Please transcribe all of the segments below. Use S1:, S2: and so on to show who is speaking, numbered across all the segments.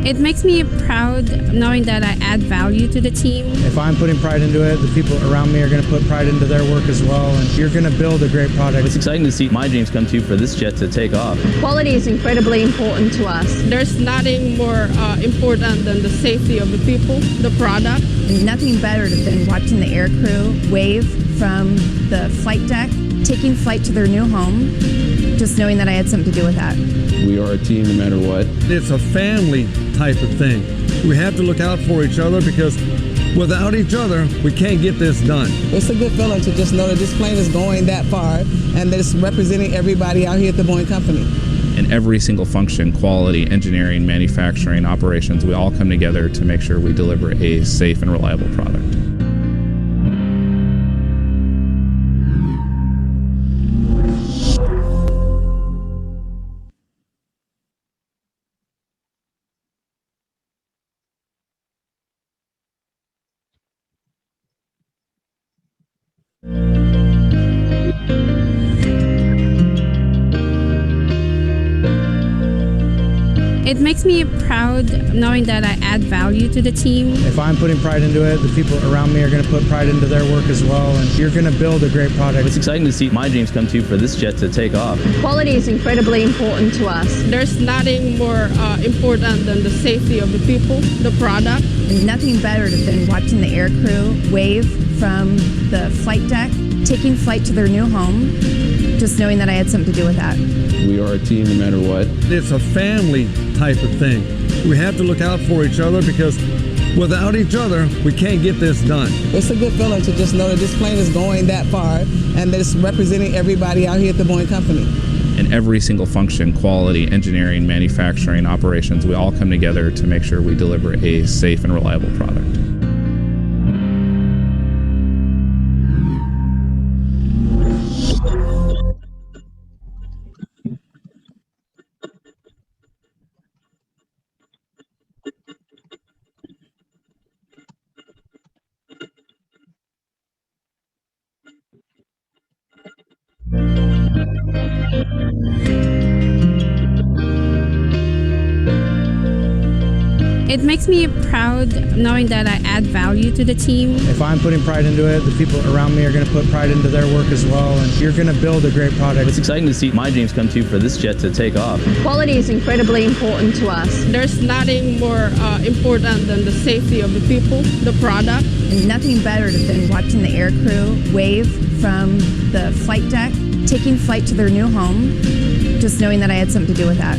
S1: It makes me proud knowing that I add value to the team.
S2: If I'm putting pride into it, the people around me are going to put pride into their work as well, and you're going to build a great product.
S3: It's exciting to see my dreams come true for this jet to take off.
S4: Quality is incredibly important to us.
S1: There's nothing more important than the safety of the people, the product.
S4: And nothing better than watching the air crew wave from the flight deck, taking flight to their new home, just knowing that I had something to do with that.
S5: We are a team no matter what.
S6: It's a family type of thing. We have to look out for each other because without each other, we can't get this done.
S7: It's a good feeling to just know that this plane is going that far and that it's representing everybody out here at the Boeing company.
S3: In every single function, quality, engineering, manufacturing, operations, we all come together to make sure we deliver a safe and reliable product.
S1: It makes me proud knowing that I add value to the team.
S2: If I'm putting pride into it, the people around me are going to put pride into their work as well, and you're going to build a great product.
S3: It's exciting to see my dreams come true for this jet to take off.
S4: Quality is incredibly important to us.
S1: There's nothing more important than the safety of the people, the product.
S4: And nothing better than watching the air crew wave from the flight deck, taking flight to their new home, just knowing that I had something to do with that.
S5: We are a team no matter what.
S6: It's a family type of thing. We have to look out for each other because without each other, we can't get this done.
S7: It's a good feeling to just know that this plane is going that far and that it's representing everybody out here at the Boeing company.
S3: In every single function, quality, engineering, manufacturing, operations, we all come together to make sure we deliver a safe and reliable product.
S1: It makes me proud knowing that I add value to the team.
S2: If I'm putting pride into it, the people around me are going to put pride into their work as well, and you're going to build a great product.
S3: It's exciting to see my dreams come true for this jet to take off.
S4: Quality is incredibly important to us.
S1: There's nothing more important than the safety of the people, the product.
S4: And nothing better than watching the air crew wave from the flight deck, taking flight to their new home, just knowing that I had something to do with that.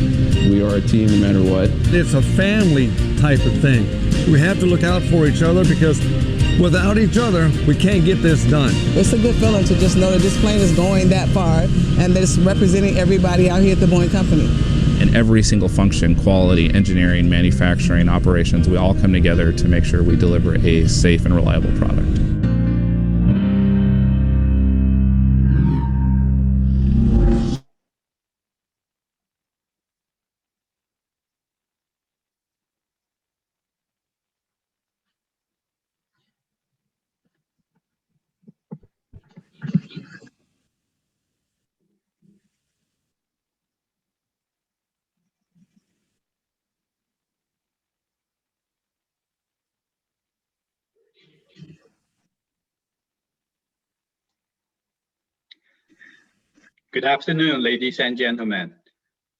S5: We are a team no matter what.
S6: It's a family type of thing. We have to look out for each other because without each other, we can't get this done.
S7: It's a good feeling to just know that this plane is going that far and that it's representing everybody out here at the Boeing company.
S3: In every single function, quality, engineering, manufacturing, operations, we all come together to make sure we deliver a safe and reliable product.
S8: Good afternoon, ladies and gentlemen.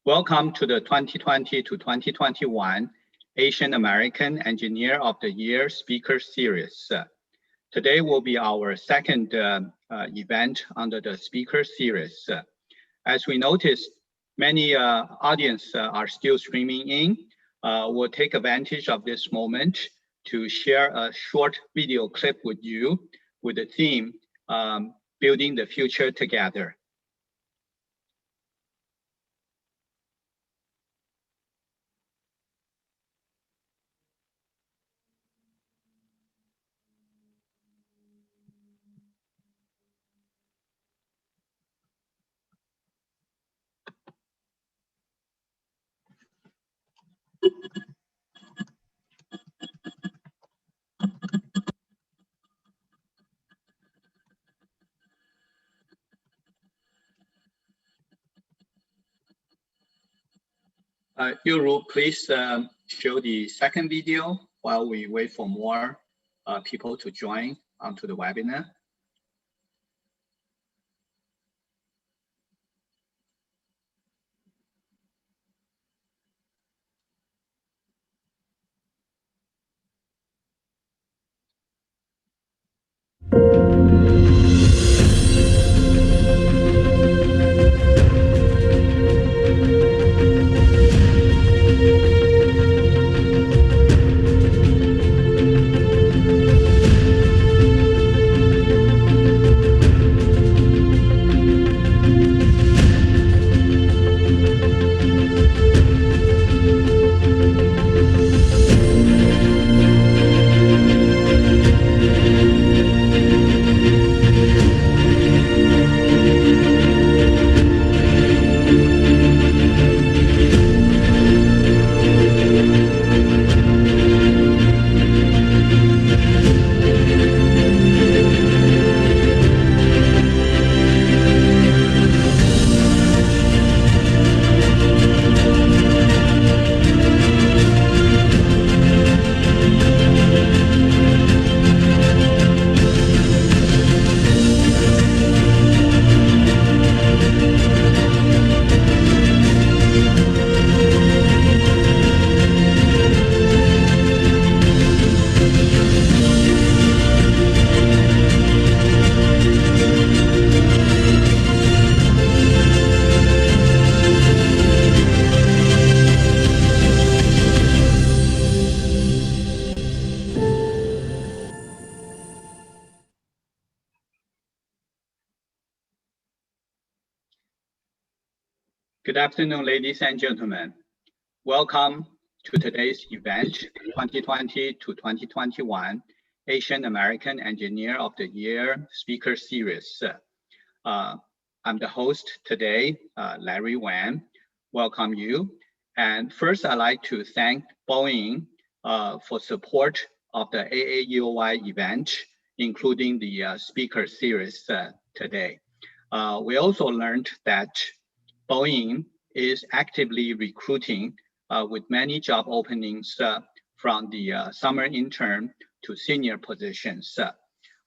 S8: Welcome to the 2020 to 2021 Asian American Engineer of the Year Speaker Series. Today will be our second event under the Speaker Series. As we noticed, many audience are still streaming in. We'll take advantage of this moment to share a short video clip with you with the theme, Building the Future Together. Yuru, please show the second video while we wait for more people to join onto the webinar. Good afternoon, ladies and gentlemen. Welcome to today's event, 2020 to 2021 Asian American Engineer of the Year Speaker Series. I'm the host today, Larry Wan. Welcome you. And first, I'd like to thank Boeing for support of the AAEOY event, including the speaker series today. We also learned that Boeing is actively recruiting with many job openings from the summer intern to senior positions.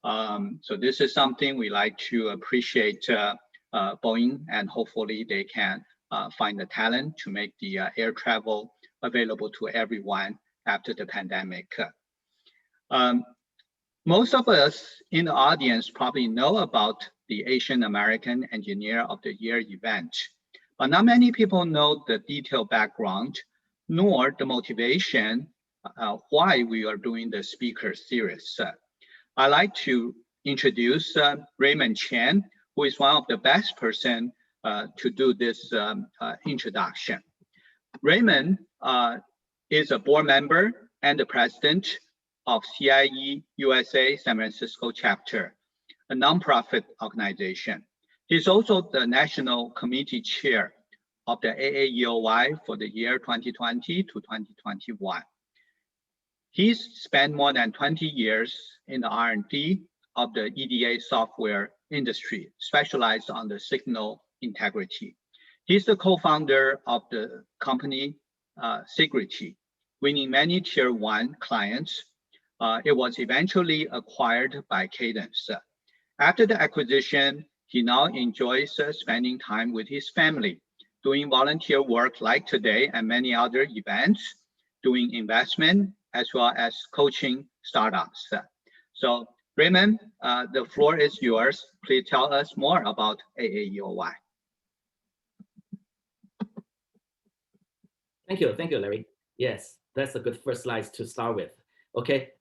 S8: So this is something we like to appreciate Boeing, and hopefully they can find the talent to make the air travel available to everyone after the pandemic. Most of us in the audience probably know about the Asian American Engineer of the Year event, but not many people know the detailed background nor the motivation why we are doing the speaker series. I'd like to introduce Raymond Chen, who is one of the best person to do this introduction. Raymond is a board member and the president of CIE-USA San Francisco chapter, a nonprofit organization. He's also the national committee chair of the AAEOY for the year 2020 to 2021. He's spent more than 20 years in the R&D of the EDA software industry, specialized on the signal integrity. He's the co-founder of the company Sigrity, winning many tier 1 clients. It was eventually acquired by Cadence. After the acquisition, he now enjoys spending time with his family, doing volunteer work like today and many other events, doing investment, as well as coaching startups. So Raymond, the floor is yours. Please tell us more about AAEOY.
S9: Thank you, Larry. Yes, that's a good first slide to start with. Okay,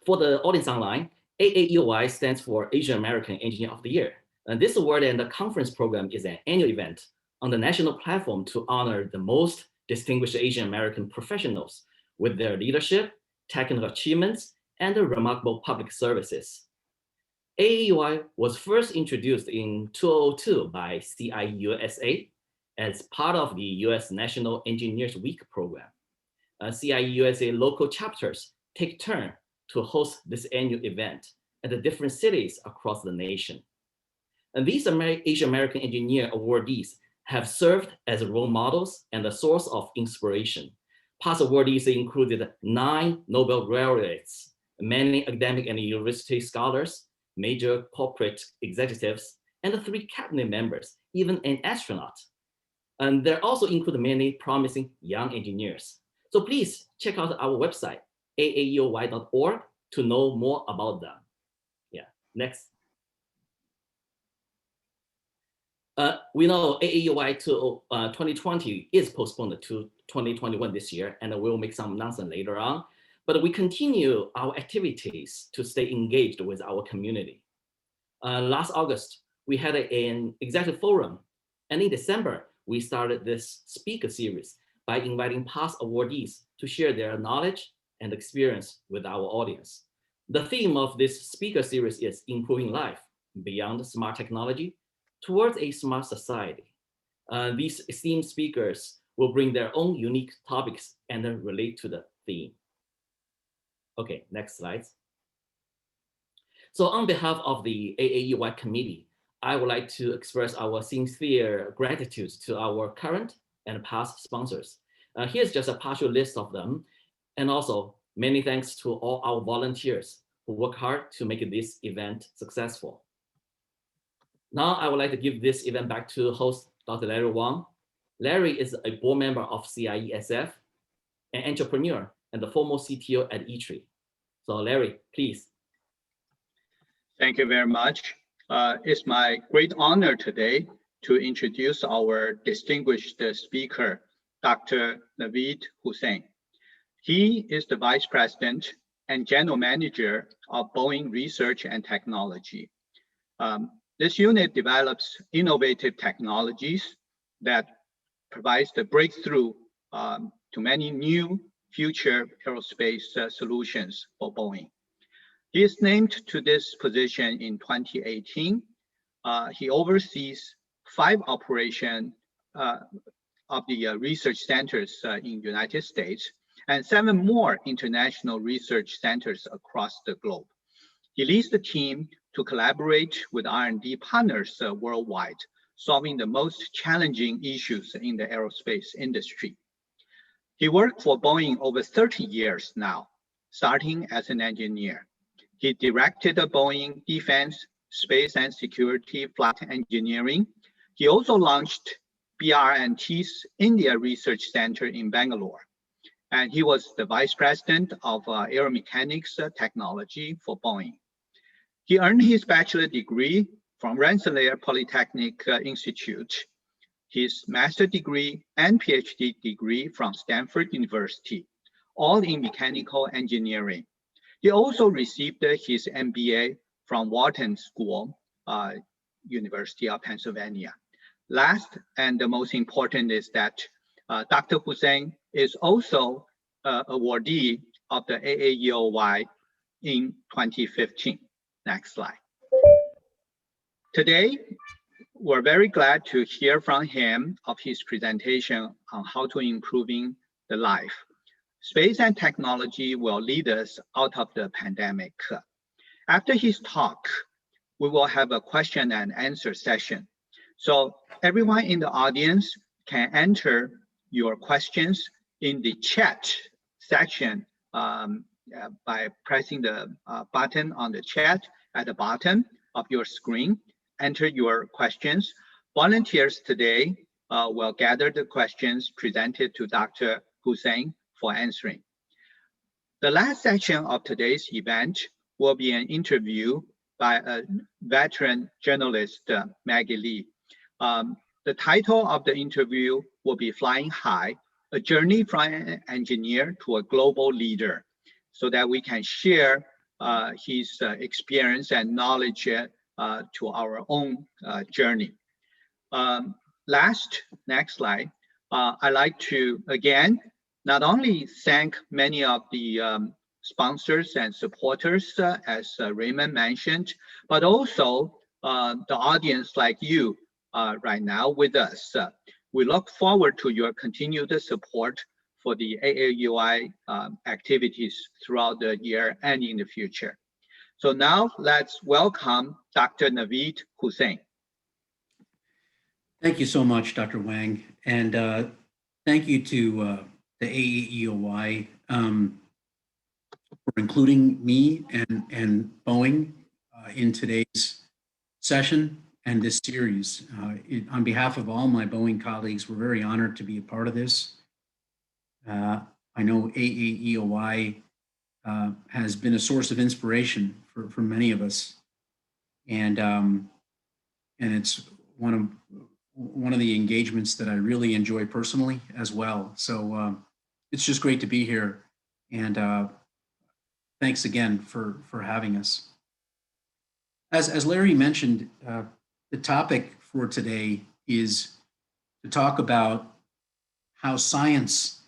S9: for the audience online, AAEOY stands for Asian American Engineer of the Year. And this award and the conference program is an annual event on the national platform to honor the most distinguished Asian American professionals with their leadership, technical achievements, and remarkable public services. AAEOY was first introduced in 2002 by CIE-USA as part of the US National Engineers Week program. CIE-USA local chapters take turn to host this annual event at the different cities across the nation. And these Asian American Engineer awardees have served as role models and a source of inspiration Past awardees included 9 Nobel laureates, many academic and university scholars, major corporate executives, and 3 cabinet members, even an astronaut. And there also include many promising young engineers. So please check out our website, aaeoy.org, to know more about them. Yeah, next. We know AAEOY 2020 is postponed to 2021 this year, and we'll make some announcement later on. But we continue our activities to stay engaged with our community. Last August, we had an executive forum, and in December, we started this speaker series by inviting past awardees to share their knowledge and experience with our audience. The theme of this speaker series is improving life beyond smart technology towards a smart society. These esteemed speakers will bring their own unique topics and then relate to the theme. Okay, next slide. So on behalf of the AAEOY committee, I would like to express our sincere gratitude to our current and past sponsors. Here's just a partial list of them. And also many thanks to all our volunteers who work hard to make this event successful. Now I would like to give this event back to host Dr. Larry Wang. Larry is a board member of CIE-SF, an entrepreneur and the former CTO at eTree. So Larry, please.
S8: Thank you very much. It's my great honor today to introduce our distinguished speaker, Dr. Naveed Hussain. He is the Vice President and General Manager of Boeing Research and Technology. This unit develops innovative technologies that provides the breakthrough to many new future aerospace solutions for Boeing. He is named to this position in 2018. He oversees 5 operations of the research centers in the United States and 7 more international research centers across the globe. He leads the team to collaborate with R&D partners worldwide, solving the most challenging issues in the aerospace industry. He worked for Boeing over 30 years now, starting as an engineer. He directed the Boeing Defense, Space and Security Flight Engineering. He also launched BR&T's India Research Center in Bangalore. And he was the Vice President of Aeromechanics Technology for Boeing. He earned his bachelor degree from Rensselaer Polytechnic Institute, his master's degree and PhD degree from Stanford University, all in mechanical engineering. He also received his MBA from Wharton School, University of Pennsylvania. Last and the most important is that Dr. Hussain is also awardee of the AAEOY in 2015. Next slide. Today, we're very glad to hear from him of his presentation on how to improving the life. Space and technology will lead us out of the pandemic. After his talk, we will have a question and answer session. So everyone in the audience can enter your questions in the chat section by pressing the button on the chat at the bottom of your screen. Enter your questions. Volunteers today will gather the questions presented to Dr. Hussain for answering. The last section of today's event will be an interview by a veteran journalist, Maggie Lee. The title of the interview will be Flying High, a journey from an engineer to a global leader, so that we can share his experience and knowledge to our own journey. Next slide. I'd like to, again, not only thank many of the sponsors and supporters, as Raymond mentioned, but also the audience like you right now with us. We look forward to your continued support for the AAEOY activities throughout the year and in the future. So now let's welcome Dr. Naveed Hussain.
S10: Thank you so much, Dr. Wang. And thank you to the AAEOY for including me and Boeing in today's session and this series. On behalf of all my Boeing colleagues, we're very honored to be a part of this. I know AAEOY has been a source of inspiration for many of us, and it's one of the engagements that I really enjoy personally as well. So it's just great to be here, and thanks again for having us. As Larry mentioned, the topic for today is to talk about how science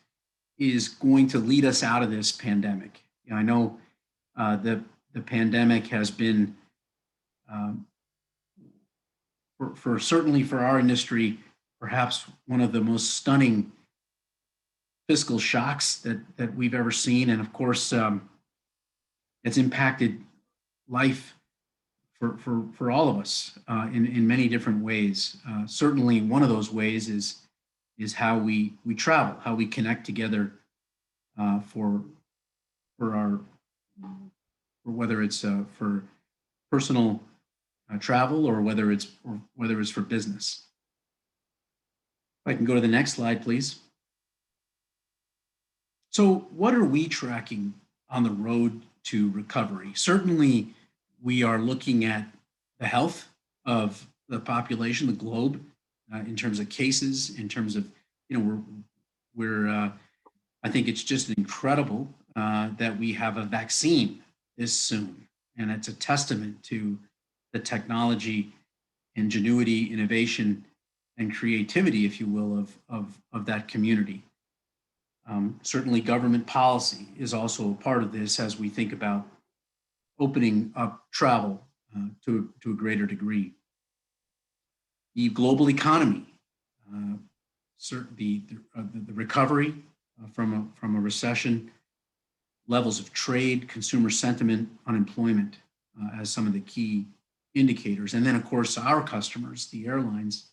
S10: is going to lead us out of this pandemic. You know, I know the pandemic has been, for certainly for our industry, perhaps one of the most stunning fiscal shocks that we've ever seen. And of course, it's impacted life for all of us in many different ways. Certainly one of those ways is how we travel, how we connect together for whether it's for personal travel or whether it's for business. If I can go to the next slide, please. So what are we tracking on the road to recovery? Certainly, we are looking at the health of the population, the globe, in terms of cases, in terms of, you know, we're I think it's just incredible that we have a vaccine this soon. And it's a testament to the technology, ingenuity, innovation, and creativity, if you will, of that community. Certainly government policy is also a part of this as we think about opening up travel to a greater degree. The global economy, the recovery from a recession, levels of trade, consumer sentiment, unemployment as some of the key indicators. And then of course, our customers, the airlines,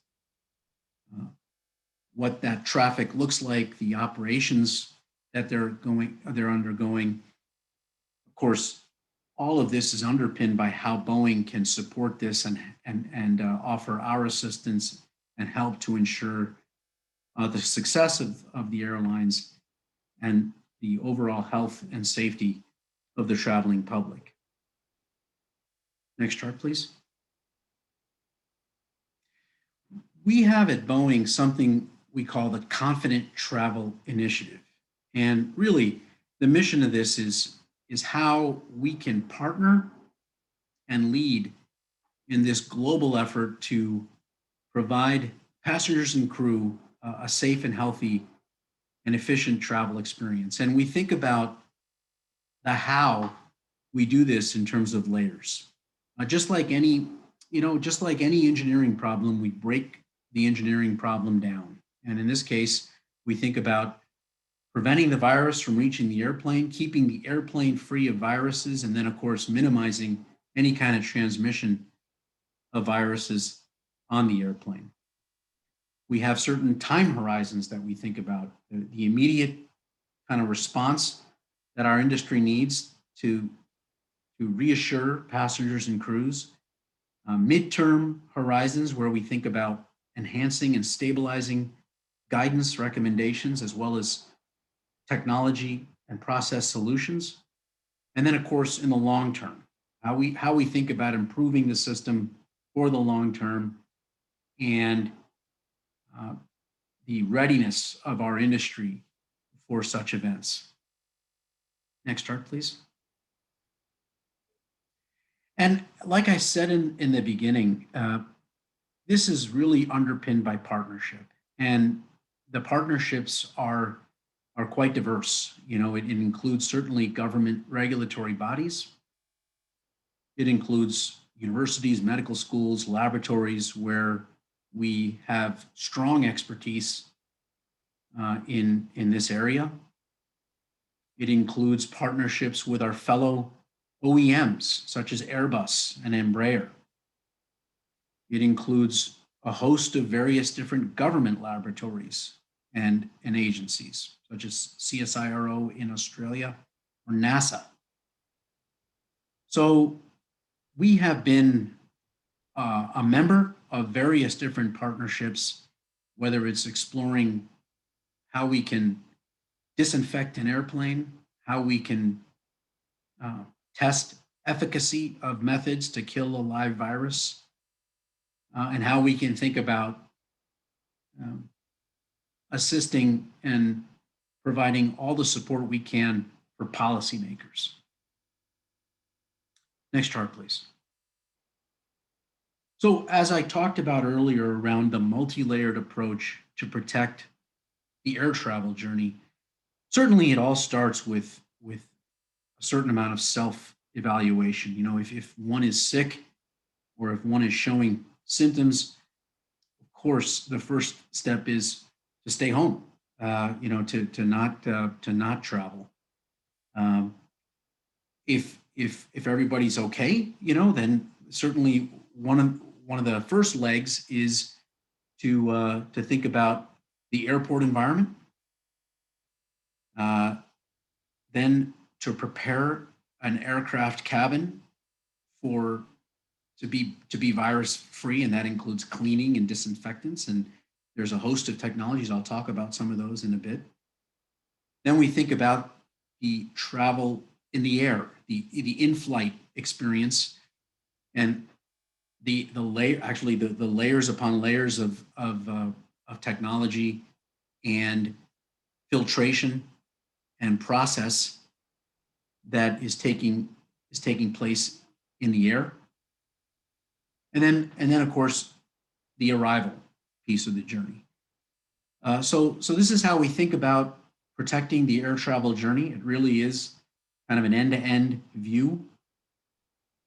S10: what that traffic looks like, the operations that they're undergoing. Of course, all of this is underpinned by how Boeing can support this and offer our assistance and help to ensure the success of the airlines and the overall health and safety of the traveling public. Next chart, please. We have at Boeing something we call the Confident Travel Initiative. And really, the mission of this is how we can partner and lead in this global effort to provide passengers and crew a safe and healthy and efficient travel experience. And we think about the how we do this in terms of layers. Just like any engineering problem, we break the engineering problem down. And in this case, we think about preventing the virus from reaching the airplane, keeping the airplane free of viruses, and then of course, minimizing any kind of transmission of viruses on the airplane. We have certain time horizons that we think about, the immediate kind of response that our industry needs to reassure passengers and crews, midterm horizons where we think about enhancing and stabilizing guidance recommendations as well as technology and process solutions. And then of course, in the long term, how we think about improving the system for the long term and the readiness of our industry for such events. Next chart, please. And like I said in the beginning, this is really underpinned by partnership, and the partnerships are quite diverse. You know, it includes certainly government regulatory bodies. It includes universities, medical schools, laboratories where we have strong expertise in this area. It includes partnerships with our fellow OEMs, such as Airbus and Embraer. It includes a host of various different government laboratories and agencies such as CSIRO in Australia or NASA. So we have been a member of various different partnerships, whether it's exploring how we can disinfect an airplane, how we can test efficacy of methods to kill a live virus, and how we can think about assisting and providing all the support we can for policymakers. Next chart, please. So as I talked about earlier around the multi-layered approach to protect the air travel journey, certainly it all starts with a certain amount of self-evaluation. You know, if one is sick or if one is showing symptoms, of course, the first step is to stay home, you know, to not travel. If everybody's okay, you know, then certainly one of the first legs is to think about the airport environment. Then to prepare an aircraft cabin to be virus free, and that includes cleaning and disinfectants. And there's a host of technologies. I'll talk about some of those in a bit. Then we think about the travel in the air, the in-flight experience, and the layers upon layers of technology and filtration and process that is taking place in the air. And then of course the arrival piece of the journey. So this is how we think about protecting the air travel journey. It really is kind of an end-to-end view.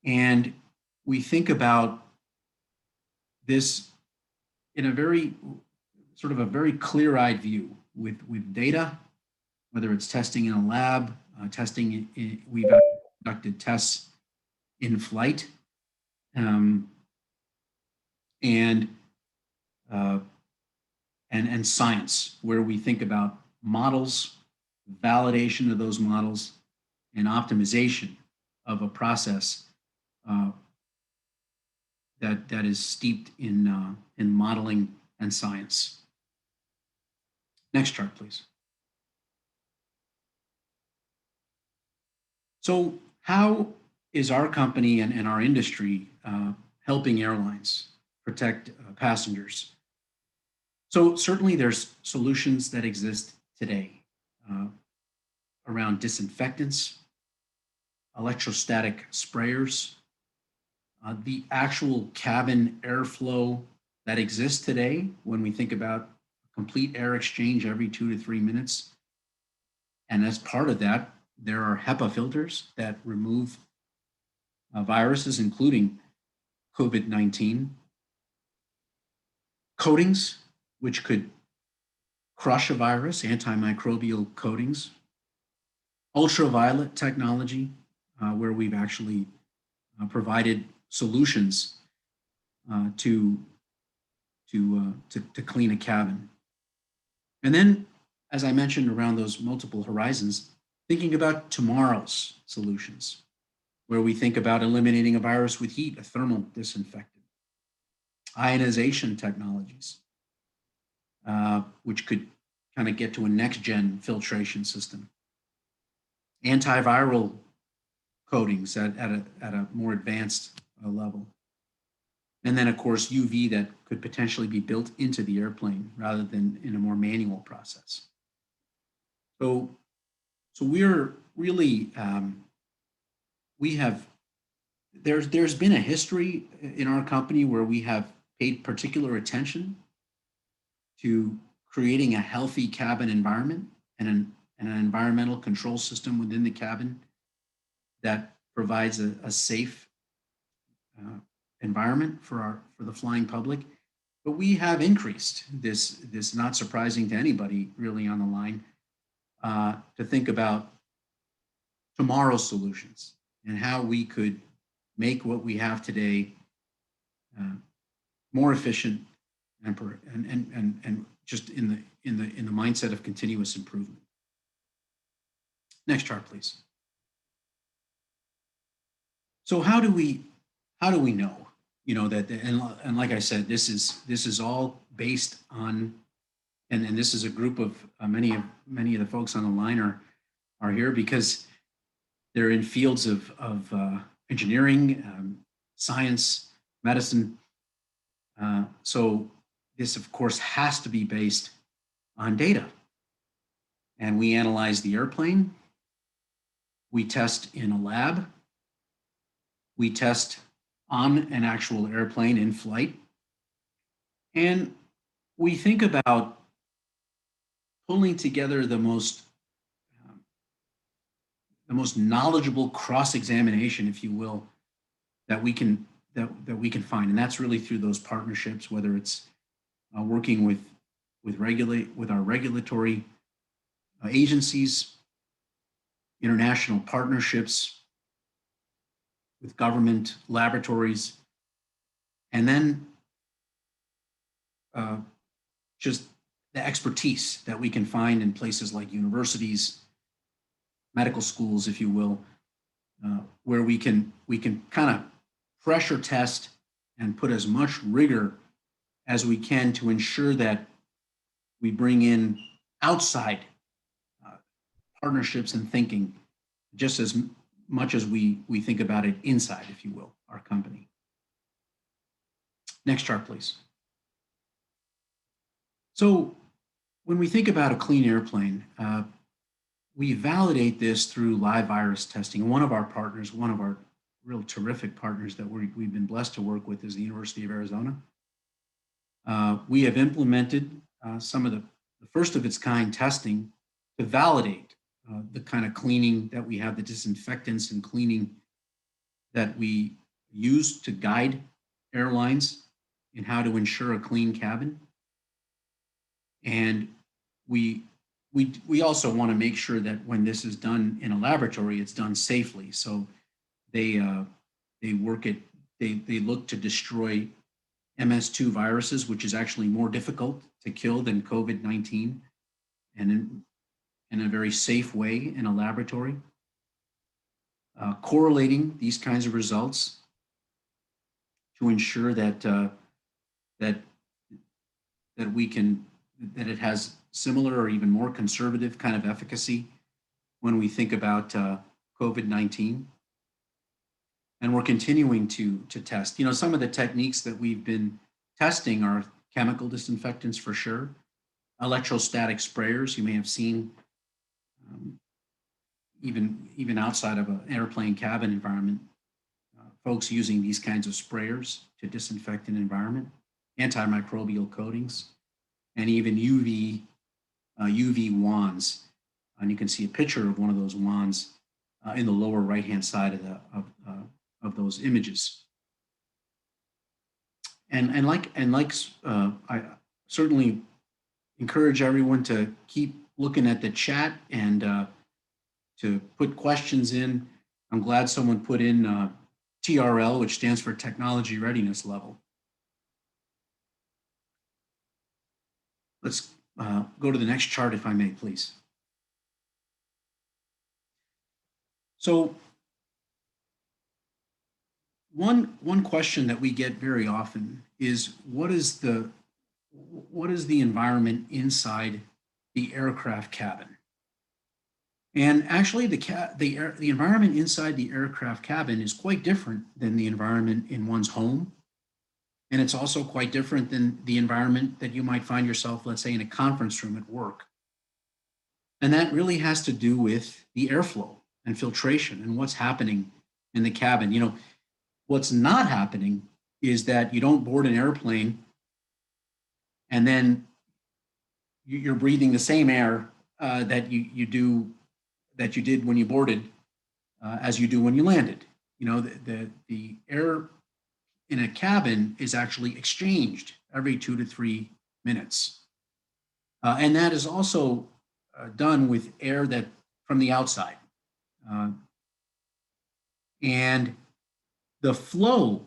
S10: And we think about this in a very clear-eyed view with data, whether it's testing in a lab, we've conducted tests in flight, and science, where we think about models, validation of those models, and optimization of a process that is steeped in modeling and science. Next chart, please. So how is our company and our industry helping airlines protect passengers? So certainly there's solutions that exist today around disinfectants, electrostatic sprayers, the actual cabin airflow that exists today when we think about complete air exchange every 2 to 3 minutes. And as part of that, there are HEPA filters that remove viruses, including COVID-19. Coatings, which could crush a virus, antimicrobial coatings. Ultraviolet technology, where we've actually provided solutions to clean a cabin. And then, as I mentioned, around those multiple horizons, thinking about tomorrow's solutions, where we think about eliminating a virus with heat, a thermal disinfectant. Ionization technologies, which could kind of get to a next-gen filtration system. Antiviral coatings at a more advanced level. And then, of course, UV that could potentially be built into the airplane rather than in a more manual process. So we're really, there's been a history in our company where we have paid particular attention to creating a healthy cabin environment and an environmental control system within the cabin that provides a safe environment for the flying public. But we have increased this, not surprising to anybody really on the line, to think about tomorrow's solutions and how we could make what we have today more efficient and just in the mindset of continuous improvement. Next chart, please. So how do we know, that, and like I said, this is all based on, and this is a group of many of the folks on the line are here because they're in fields of engineering, science, medicine. So this, of course, has to be based on data. And we analyze the airplane. We test in a lab. We test on an actual airplane in flight. And we think about pulling together the most knowledgeable cross-examination, if you will, that we can find. And that's really through those partnerships, whether it's working with our regulatory agencies, international partnerships with government laboratories, and then just the expertise that we can find in places like universities, medical schools, if you will, where we can kind of pressure test and put as much rigor as we can to ensure that we bring in outside partnerships and thinking just as much as we think about it inside, if you will, our company. Next chart, please. So when we think about a clean airplane, we validate this through live virus testing. One of our partners, one of our real terrific partners that we've been blessed to work with is the University of Arizona. We have implemented some of the first of its kind testing to validate the kind of cleaning that we have, the disinfectants and cleaning that we use to guide airlines in how to ensure a clean cabin. And we also want to make sure that when this is done in a laboratory, it's done safely. So they look to destroy MS2 viruses, which is actually more difficult to kill than COVID-19, and in a very safe way in a laboratory. Correlating these kinds of results to ensure that it has similar or even more conservative kind of efficacy when we think about COVID-19. And we're continuing to test. Some of the techniques that we've been testing are chemical disinfectants for sure, electrostatic sprayers. You may have seen even outside of an airplane cabin environment, folks using these kinds of sprayers to disinfect an environment, antimicrobial coatings, and even UV wands. And you can see a picture of one of those wands in the lower right-hand side of those images. And I certainly encourage everyone to keep looking at the chat and to put questions in. I'm glad someone put in TRL, which stands for Technology Readiness Level. Let's go to the next chart, if I may, please. So one question that we get very often is what is the environment inside the aircraft cabin? And actually, the environment inside the aircraft cabin is quite different than the environment in one's home. And it's also quite different than the environment that you might find yourself, let's say, in a conference room at work. And that really has to do with the airflow and filtration and what's happening in the cabin. What's not happening is that you don't board an airplane and then you're breathing the same air that you did when you boarded as you do when you landed. The air in a cabin is actually exchanged every 2 to 3 minutes. And that is also done with air that from the outside. And the flow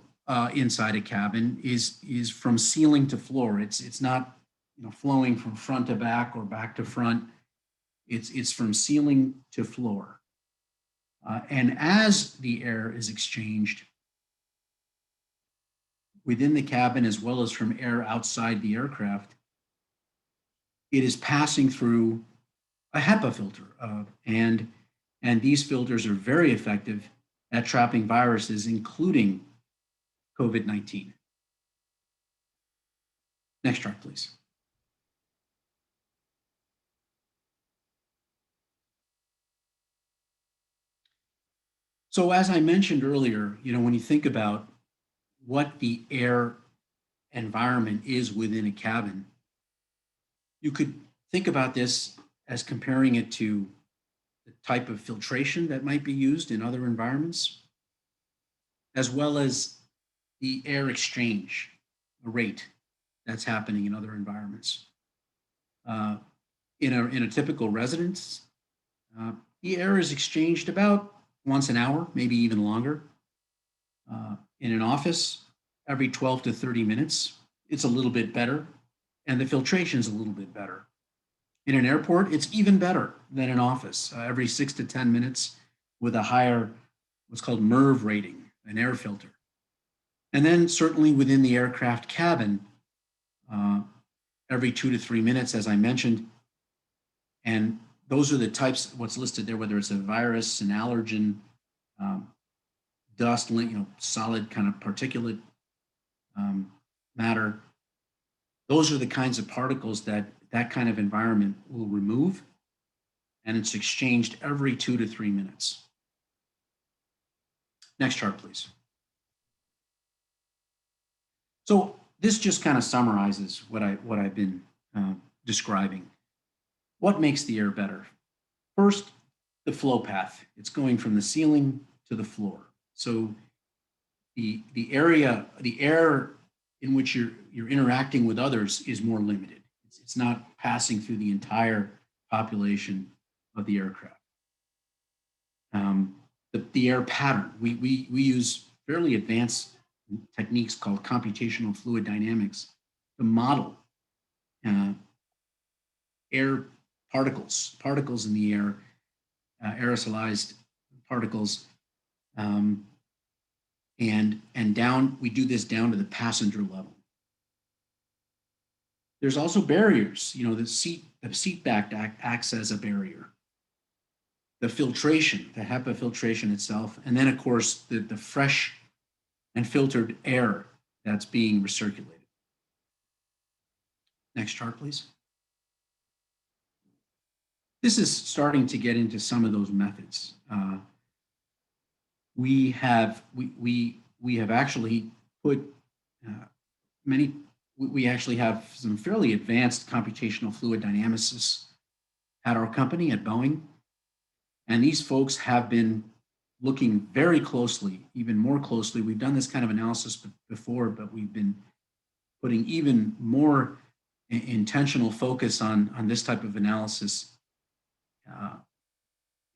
S10: inside a cabin is from ceiling to floor. It's not flowing from front to back or back to front. It's from ceiling to floor. And as the air is exchanged within the cabin as well as from air outside the aircraft, it is passing through a HEPA filter. And these filters are very effective at trapping viruses, including COVID-19. Next chart, please. So as I mentioned earlier, when you think about what the air environment is within a cabin, you could think about this as comparing it to the type of filtration that might be used in other environments, as well as the air exchange rate that's happening in other environments. In a typical residence, the air is exchanged about once an hour, maybe even longer. In an office, every 12 to 30 minutes. It's a little bit better, and the filtration is a little bit better. In an airport, it's even better than an office, every 6 to 10 minutes with a higher, what's called MERV rating, an air filter. And then certainly within the aircraft cabin, every 2 to 3 minutes, as I mentioned. And those are the types, what's listed there, whether it's a virus, an allergen, dust, solid kind of particulate matter. Those are the kinds of particles that kind of environment will remove, and it's exchanged every 2 to 3 minutes. Next chart, please. So this just kind of summarizes what I've been describing. What makes the air better? First, the flow path. It's going from the ceiling to the floor. So the air in which you're interacting with others is more limited. It's not passing through the entire population of the aircraft. The air pattern. We use fairly advanced techniques called computational fluid dynamics to model air particles in the air, aerosolized particles, and down. We do this down to the passenger level. There's also barriers. The seat back acts as a barrier. The filtration, the HEPA filtration itself, and then of course the fresh and filtered air that's being recirculated. Next chart, please. This is starting to get into some of those methods. We have actually put we actually have some fairly advanced computational fluid dynamicists at our company at Boeing, and these folks have been looking very closely, even more closely. We've done this kind of analysis before, but we've been putting even more intentional focus on this type of analysis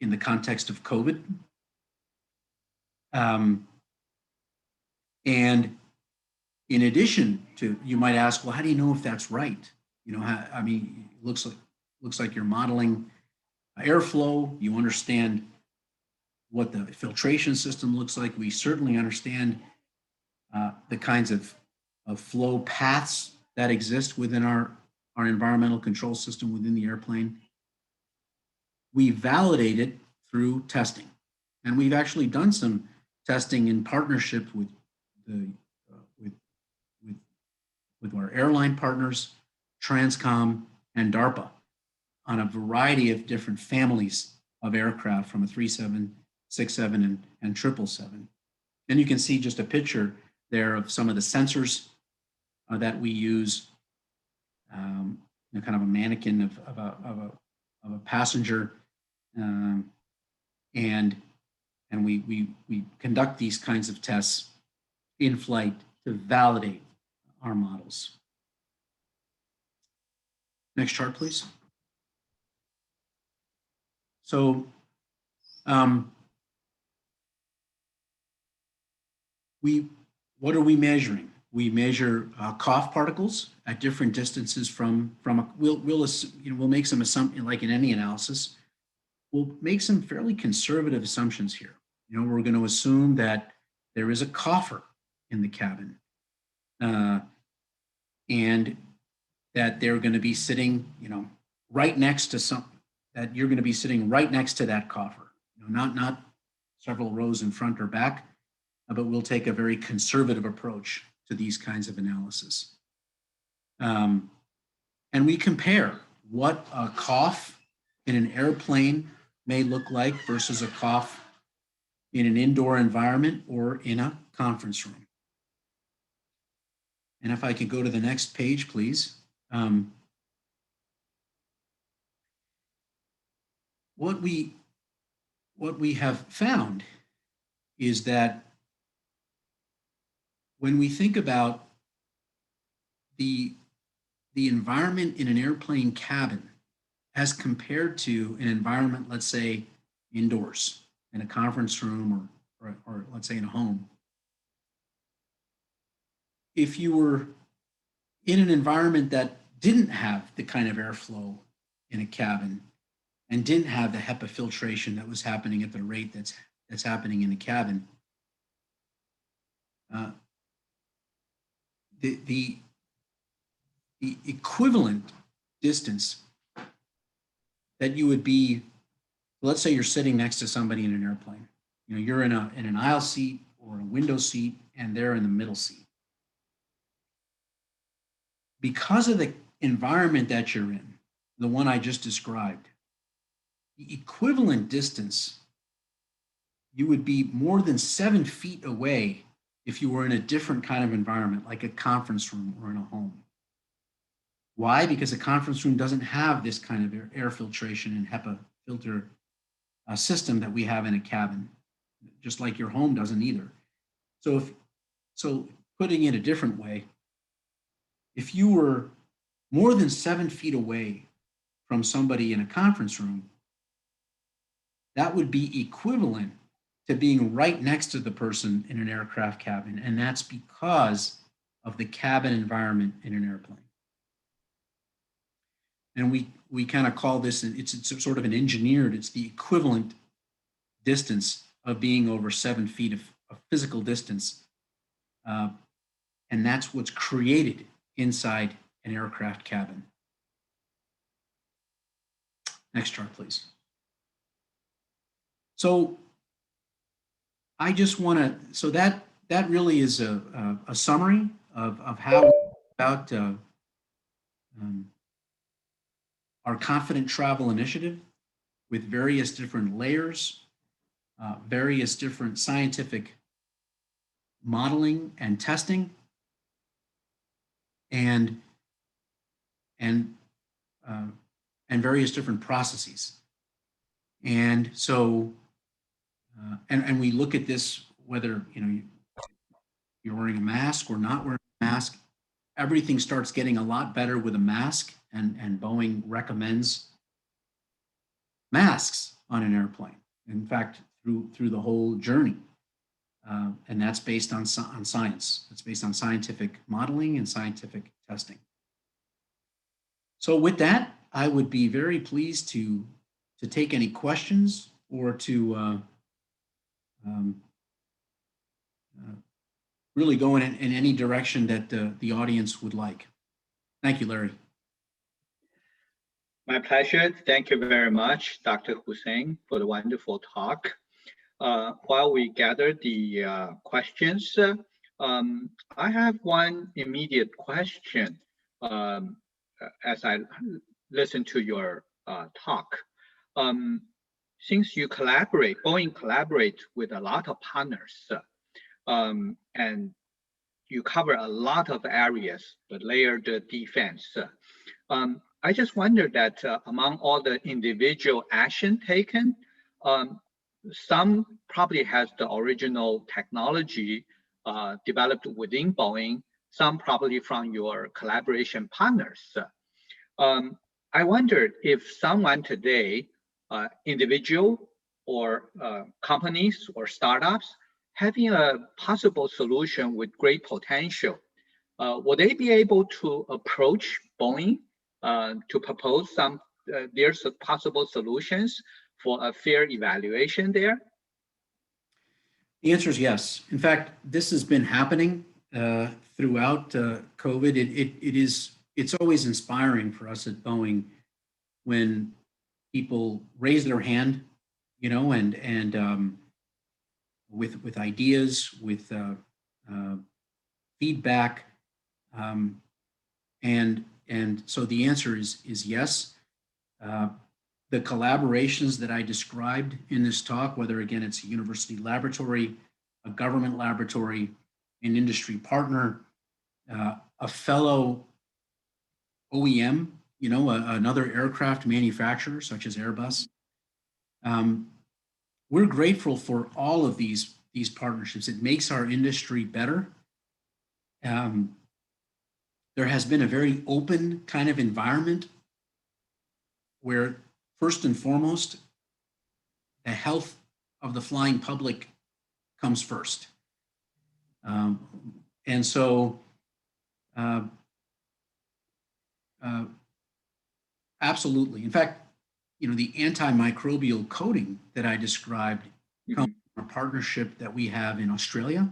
S10: in the context of COVID. And in addition to, you might ask, well, how do you know if that's right? It looks like you're modeling airflow. You understand what the filtration system looks like. We certainly understand the kinds of flow paths that exist within our environmental control system within the airplane. We validate it through testing. And we've actually done some testing in partnership with our airline partners, Transcom, and DARPA on a variety of different families of aircraft from a 767 and 777. And you can see just a picture there of some of the sensors that we use, kind of a mannequin of a passenger, and we conduct these kinds of tests in flight to validate our models. Next chart, please. So we what are we measuring? We measure cough particles at different distances from a, we'll make some assumption, like in any analysis, we'll make some fairly conservative assumptions here. We're going to assume that there is a cougher in the cabin, and that they're going to be sitting, right next to that you're going to be sitting right next to that cougher, not several rows in front or back, but we'll take a very conservative approach to these kinds of analysis. And we compare what a cough in an airplane may look like versus a cough in an indoor environment or in a conference room. And if I could go to the next page, please. What we have found is that when we think about the environment in an airplane cabin as compared to an environment, let's say, indoors in a conference room or let's say in a home, if you were in an environment that didn't have the kind of airflow in a cabin and didn't have the HEPA filtration that was happening at the rate that's happening in the cabin, the equivalent distance that you would be, let's say you're sitting next to somebody in an airplane, you're in an aisle seat or a window seat and they're in the middle seat. Because of the environment that you're in, the one I just described, the equivalent distance, you would be more than 7 feet away if you were in a different kind of environment, like a conference room or in a home. Why? Because a conference room doesn't have this kind of air filtration and HEPA filter system that we have in a cabin, just like your home doesn't either. So putting it a different way, if you were more than 7 feet away from somebody in a conference room, that would be equivalent to being right next to the person in an aircraft cabin. And that's because of the cabin environment in an airplane. And we kind of call this, it's sort of an engineered, it's the equivalent distance of being over 7 feet of physical distance. And that's what's created inside an aircraft cabin. Next chart, please. So I just want to, so that really is a summary of how about our Confident Travel Initiative with various different layers, various different scientific modeling and testing, and various different processes. And so, and we look at this, whether you're wearing a mask or not wearing a mask, everything starts getting a lot better with a mask, and Boeing recommends masks on an airplane. In fact, through the whole journey. And that's based on science. It's based on scientific modeling and scientific testing. So with that, I would be very pleased to take any questions or to really go in any direction that the audience would like. Thank you, Larry.
S8: My pleasure. Thank you very much, Dr. Hussain, for the wonderful talk. While we gather the questions, I have one immediate question as I listen to your talk. Since you collaborate, Boeing collaborates with a lot of partners, and you cover a lot of areas, the layered defense. I just wonder that among all the individual action taken, some probably has the original technology developed within Boeing, some probably from your collaboration partners. I wondered if someone today, individual or companies or startups, having a possible solution with great potential, will they be able to approach Boeing to propose some their possible solutions for a fair evaluation there?
S10: The answer is yes. In fact, this has been happening throughout COVID. It's always inspiring for us at Boeing when people raise their hand, and with ideas, with feedback, and so the answer is yes. The collaborations that I described in this talk, whether again it's a university laboratory, a government laboratory, an industry partner, a fellow OEM, another aircraft manufacturer such as Airbus. We're grateful for all of these partnerships. It makes our industry better. There has been a very open kind of environment where, first and foremost, the health of the flying public comes first. And so, absolutely. In fact, the antimicrobial coating that I described comes from a partnership that we have in Australia.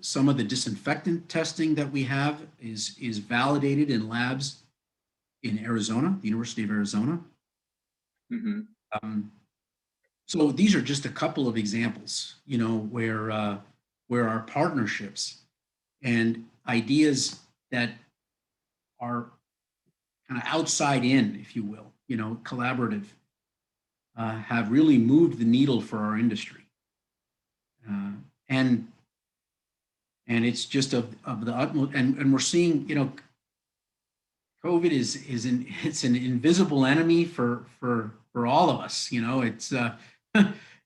S10: Some of the disinfectant testing that we have is validated in labs in Arizona, the University of Arizona. So these are just a couple of examples, where our partnerships and ideas that are kind of outside in, if you will, collaborative, have really moved the needle for our industry. And it's just of the utmost, and we're seeing, COVID it's an invisible enemy for all of us, it's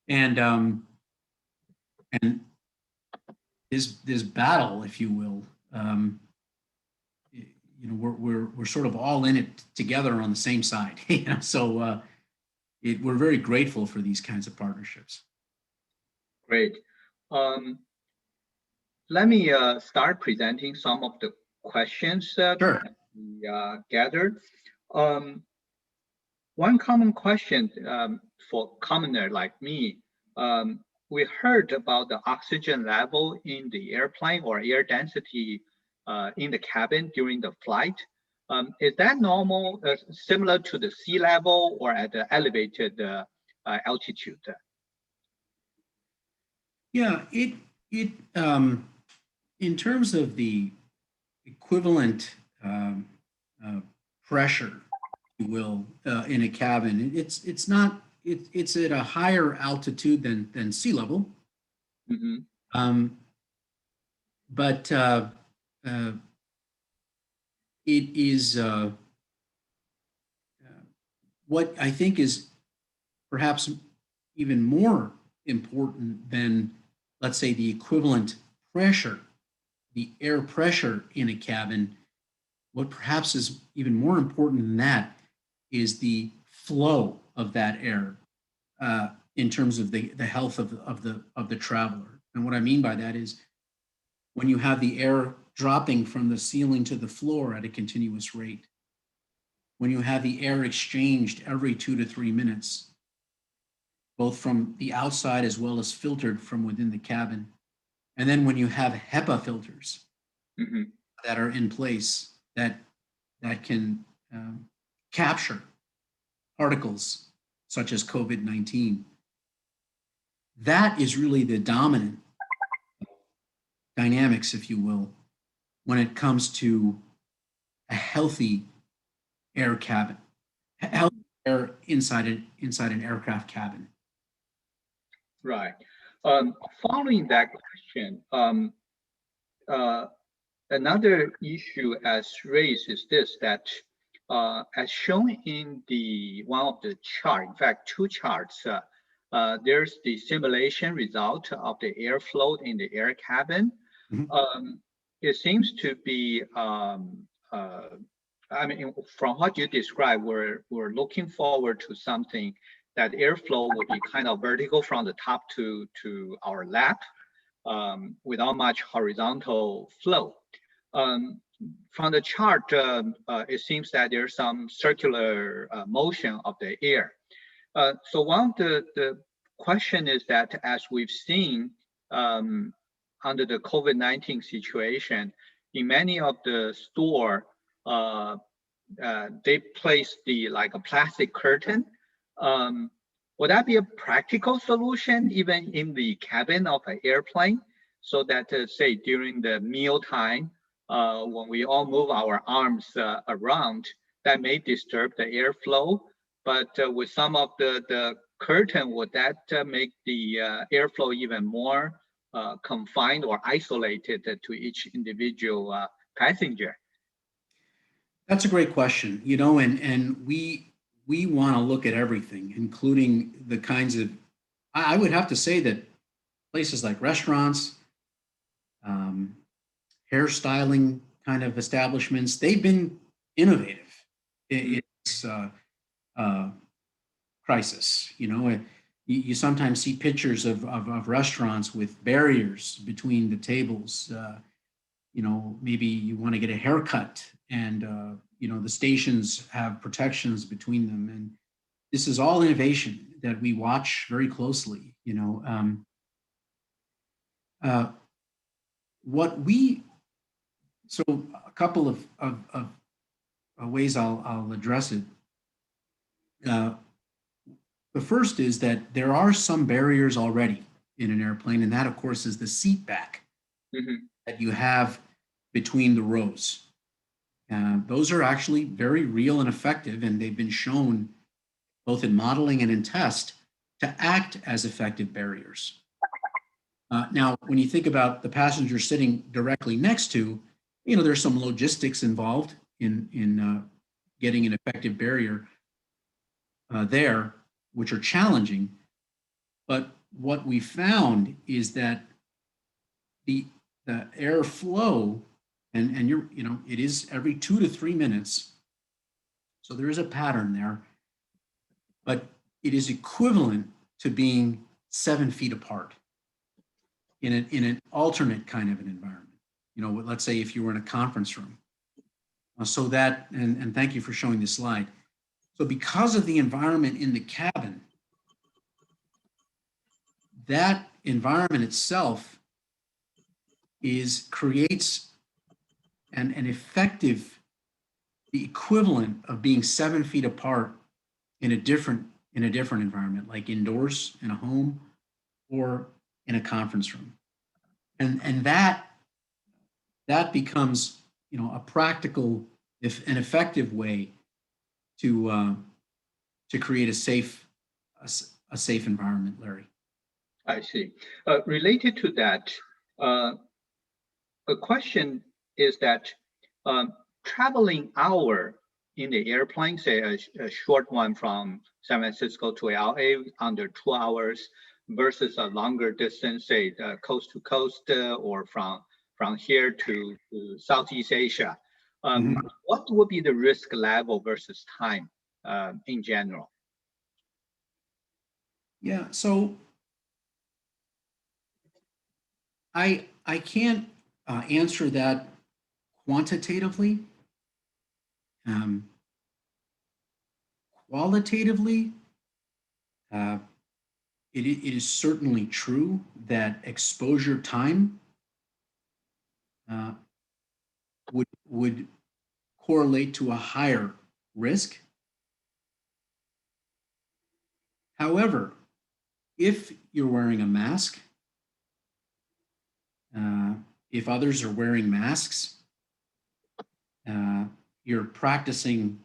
S10: and this battle, if you will, we're sort of all in it together on the same side, so we're very grateful for these kinds of partnerships.
S8: Great. Let me start presenting some of the questions that we gathered. One common question for commoner like me, we heard about the oxygen level in the airplane or air density in the cabin during the flight. Is that normal, similar to the sea level or at the elevated altitude?
S10: Yeah, in terms of the equivalent pressure, if you will, in a cabin, it's at a higher altitude than sea level. But it is what I think is perhaps even more important than, let's say, the equivalent pressure, the air pressure in a cabin. What perhaps is even more important than that is the flow of that air in terms of the health of the traveler. And what I mean by that is when you have the air dropping from the ceiling to the floor at a continuous rate, when you have the air exchanged every 2 to 3 minutes, both from the outside as well as filtered from within the cabin, and then when you have HEPA filters that are in place that can capture particles such as COVID-19, that is really the dominant dynamics, if you will, when it comes to a healthy air cabin, healthy air inside an aircraft cabin.
S8: Right. Following that question, another issue as raised is this, that as shown in one of the chart, in fact, 2 charts, there's the simulation result of the airflow in the air cabin. It seems to be, I mean, from what you described, we're looking forward to something that airflow will be kind of vertical from the top to our lap without much horizontal flow. From the chart, it seems that there's some circular motion of the air. So one of the question is that as we've seen under the COVID-19 situation, in many of the store, they place like a plastic curtain. Would that be a practical solution even in the cabin of an airplane, so that say during the meal time, when we all move our arms around, that may disturb the airflow, but with some of the curtain, would that make the airflow even more confined or isolated to each individual passenger?
S10: That's a great question, you know, and we want to look at everything, including the kinds of, I would have to say that places like restaurants, hairstyling kind of establishments, they've been innovative in this crisis. You know, you sometimes see pictures of restaurants with barriers between the tables. You know, maybe you want to get a haircut and, you know, the stations have protections between them. And this is all innovation that we watch very closely, you know. So a couple of ways I'll address it. The first is that there are some barriers already in an airplane, and that, of course, is the seat back that you have between the rows. Those are actually very real and effective, and they've been shown both in modeling and in test to act as effective barriers. Now, when you think about the passenger sitting directly next to, you know, there's some logistics involved in getting an effective barrier there, which are challenging. But what we found is that the airflow, and you know, it is every 2 to 3 minutes. So there is a pattern there, but it is equivalent to being 7 feet apart in an alternate kind of an environment. You know, let's say if you were in a conference room. So that, and thank you for showing this slide. So because of the environment in the cabin, that environment itself creates an effective, the equivalent of being 7 feet apart in a different environment, like indoors in a home or in a conference room. And that becomes, you know, a practical, an effective way to create a safe environment, Larry.
S8: I see. Related to that, a question is that traveling hour in the airplane, say a short one from San Francisco to LA under 2 hours versus a longer distance, say coast to coast or from here to Southeast Asia. What would be the risk level versus time in general?
S10: Yeah, so I can't answer that quantitatively. Qualitatively, it is certainly true that exposure time would correlate to a higher risk. However, if you're wearing a mask, if others are wearing masks, you're practicing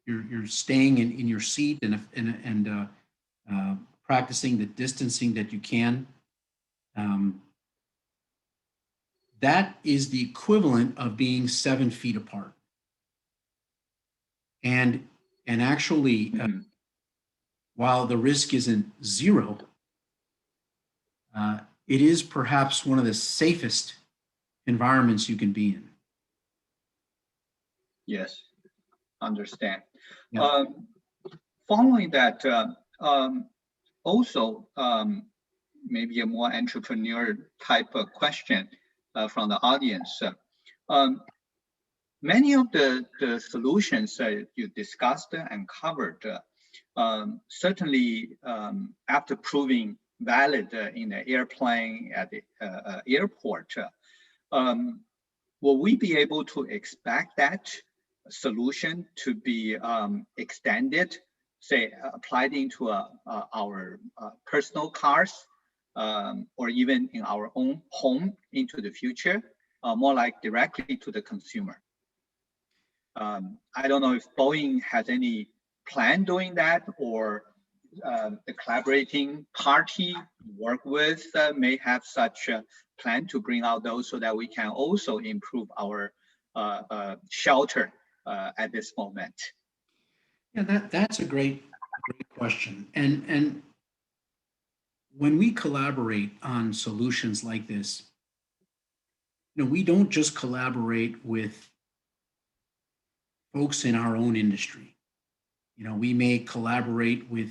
S10: you're staying in your seat and practicing the distancing that you can. That is the equivalent of being 7 feet apart. And actually, while the risk isn't zero, it is perhaps one of the safest environments you can be in.
S8: Yes, understand.
S10: Yeah.
S8: Following that, also maybe a more entrepreneur type of question from the audience. Many of the solutions you discussed and covered, certainly after proving valid in the airplane at the airport, will we be able to expect that solution to be extended, say applied into our personal cars, or even in our own home into the future, more like directly to the consumer? I don't know if Boeing has any plan doing that, or the collaborating party work with may have such a plan to bring out those so that we can also improve our shelter at this moment.
S10: Yeah, that's a great question. And when we collaborate on solutions like this, we don't just collaborate with folks in our own industry. We may collaborate with,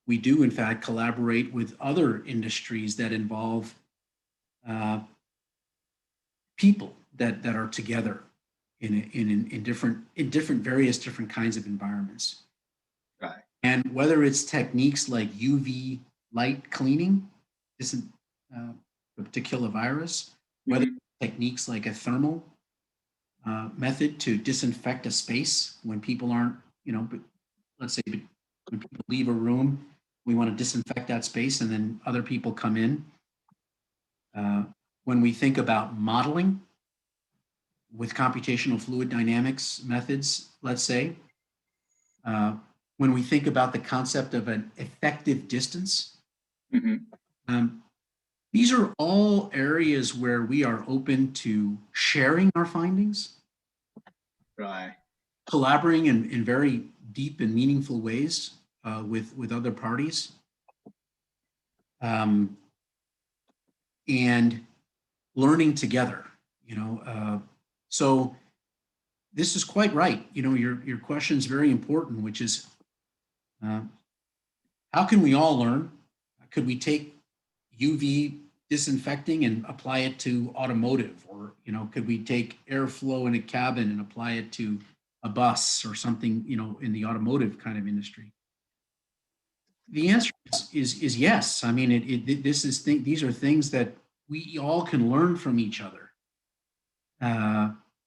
S10: we do in fact collaborate with other industries that involve people that are together in various different kinds of environments.
S8: Right.
S10: And whether it's techniques like UV light cleaning, to kill a virus, whether techniques like a thermal method to disinfect a space when people aren't, but let's say when people leave a room, we want to disinfect that space and then other people come in. When we think about modeling with computational fluid dynamics methods, let's say, when we think about the concept of an effective distance, these are all areas where we are open to sharing our findings,
S8: right,
S10: collaborating in very deep and meaningful ways with other parties, and learning together. So this is quite right. Your question is very important, which is how can we all learn? Could we take UV disinfecting and apply it to automotive, or could we take airflow in a cabin and apply it to a bus or something in the automotive kind of industry? The answer is yes. I mean, these are things that we all can learn from each other,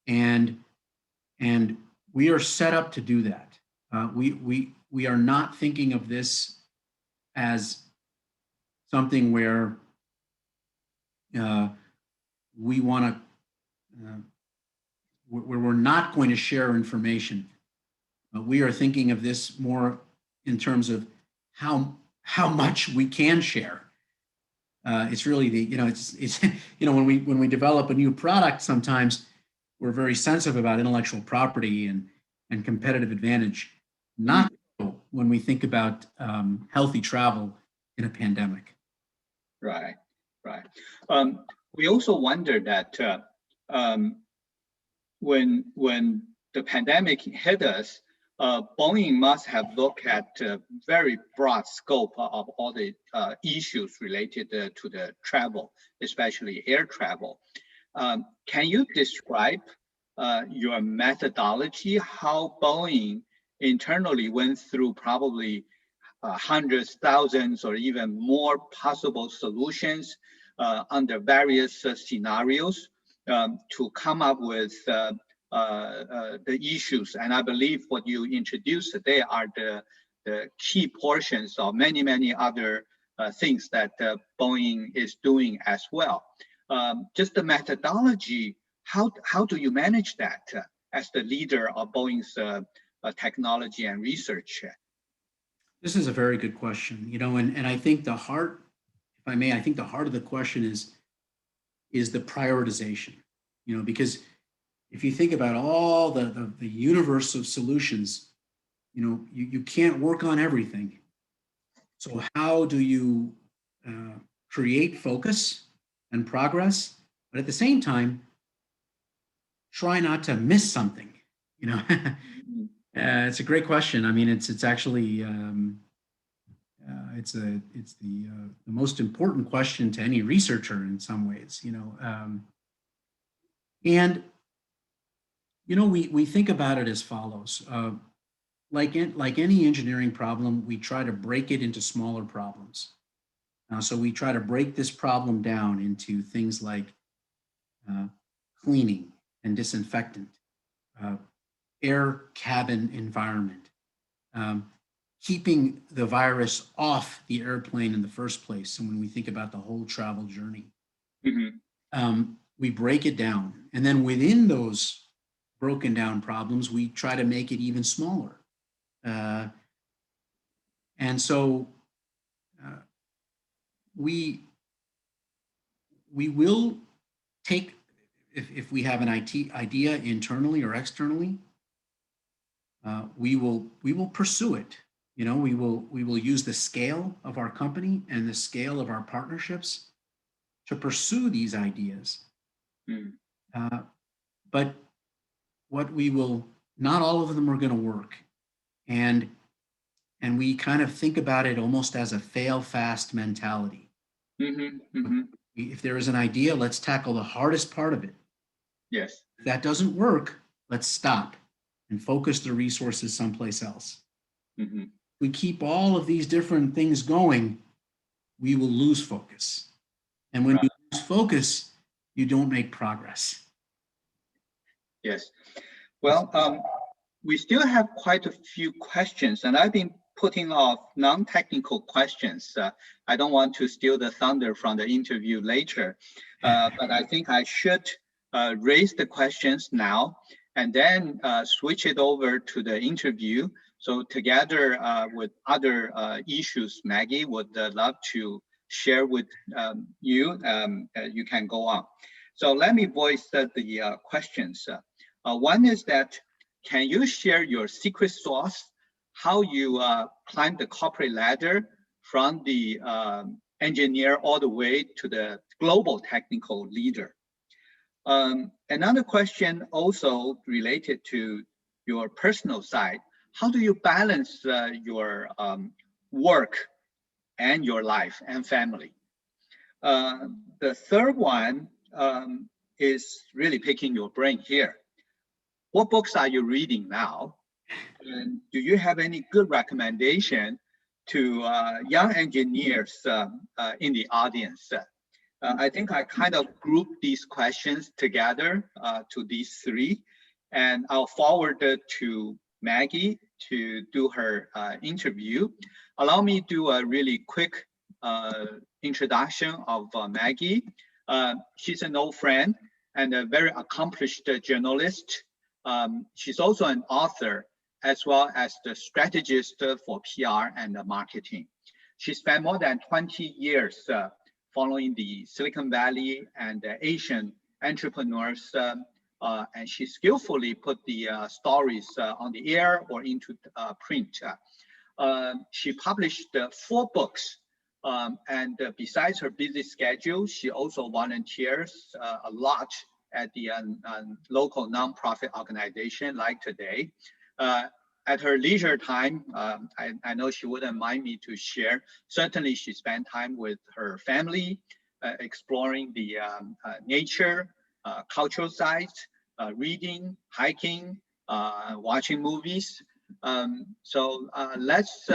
S10: and we are set up to do that. We are not thinking of this as something where we want to, where we're not going to share information. We are thinking of this more in terms of how much we can share. It's really it's when we develop a new product, sometimes we're very sensitive about intellectual property and competitive advantage. Not when we think about healthy travel in a pandemic.
S8: Right. We also wonder that when the pandemic hit us, Boeing must have looked at a very broad scope of all the issues related to the travel, especially air travel. Can you describe your methodology, how Boeing internally went through probably hundreds, thousands, or even more possible solutions under various scenarios to come up with the issues? And I believe what you introduced today are the key portions of many other things that Boeing is doing as well. Just the methodology, how do you manage that as the leader of Boeing's technology and research?
S10: This is a very good question, and I think the heart, if I may, I think the heart of the question is the prioritization, because if you think about all the universe of solutions, you can't work on everything. So how do you create focus and progress, but at the same time, try not to miss something? You know, it's a great question. I mean, it's actually it's the most important question to any researcher in some ways. You know, and you know, we think about it as follows. Like any engineering problem, we try to break it into smaller problems. So we try to break this problem down into things like cleaning and disinfectant, air cabin environment, keeping the virus off the airplane in the first place. And when we think about the whole travel journey, we break it down. And then within those broken down problems, we try to make it even smaller. And so we will take, if we have an idea internally or externally, we will pursue it. You know, we will use the scale of our company and the scale of our partnerships to pursue these ideas. But what we will, not all of them are going to work. And we kind of think about it almost as a fail fast mentality. If there is an idea, let's tackle the hardest part of it.
S8: Yes.
S10: If that doesn't work, let's stop and focus the resources someplace else. We keep all of these different things going, we will lose focus. And when you lose focus, you don't make progress.
S8: Yes. Well, we still have quite a few questions, and I've been putting off non-technical questions. I don't want to steal the thunder from the interview later, but I think I should raise the questions now and then switch it over to the interview. So together with other issues, Maggie would love to share with you. You can go on. So let me voice the questions. One is that, can you share your secret sauce, how you climbed the corporate ladder from the engineer all the way to the global technical leader? Another question also related to your personal side, how do you balance your work and your life and family? The third one is really picking your brain here. What books are you reading now? And do you have any good recommendation to young engineers in the audience? I think I kind of grouped these questions together to these three, and I'll forward it to Maggie to do her interview. Allow me to do a really quick introduction of Maggie. She's an old friend and a very accomplished journalist. She's also an author, as well as the strategist for PR and marketing. She spent more than 20 years following the Silicon Valley and Asian entrepreneurs, and she skillfully put the stories on the air or into print. She published 4 books, and besides her busy schedule, she also volunteers a lot at the local nonprofit organization like today. At her leisure time, I know she wouldn't mind me to share, certainly she spent time with her family, exploring the nature, cultural sites, reading, hiking, watching movies. So let's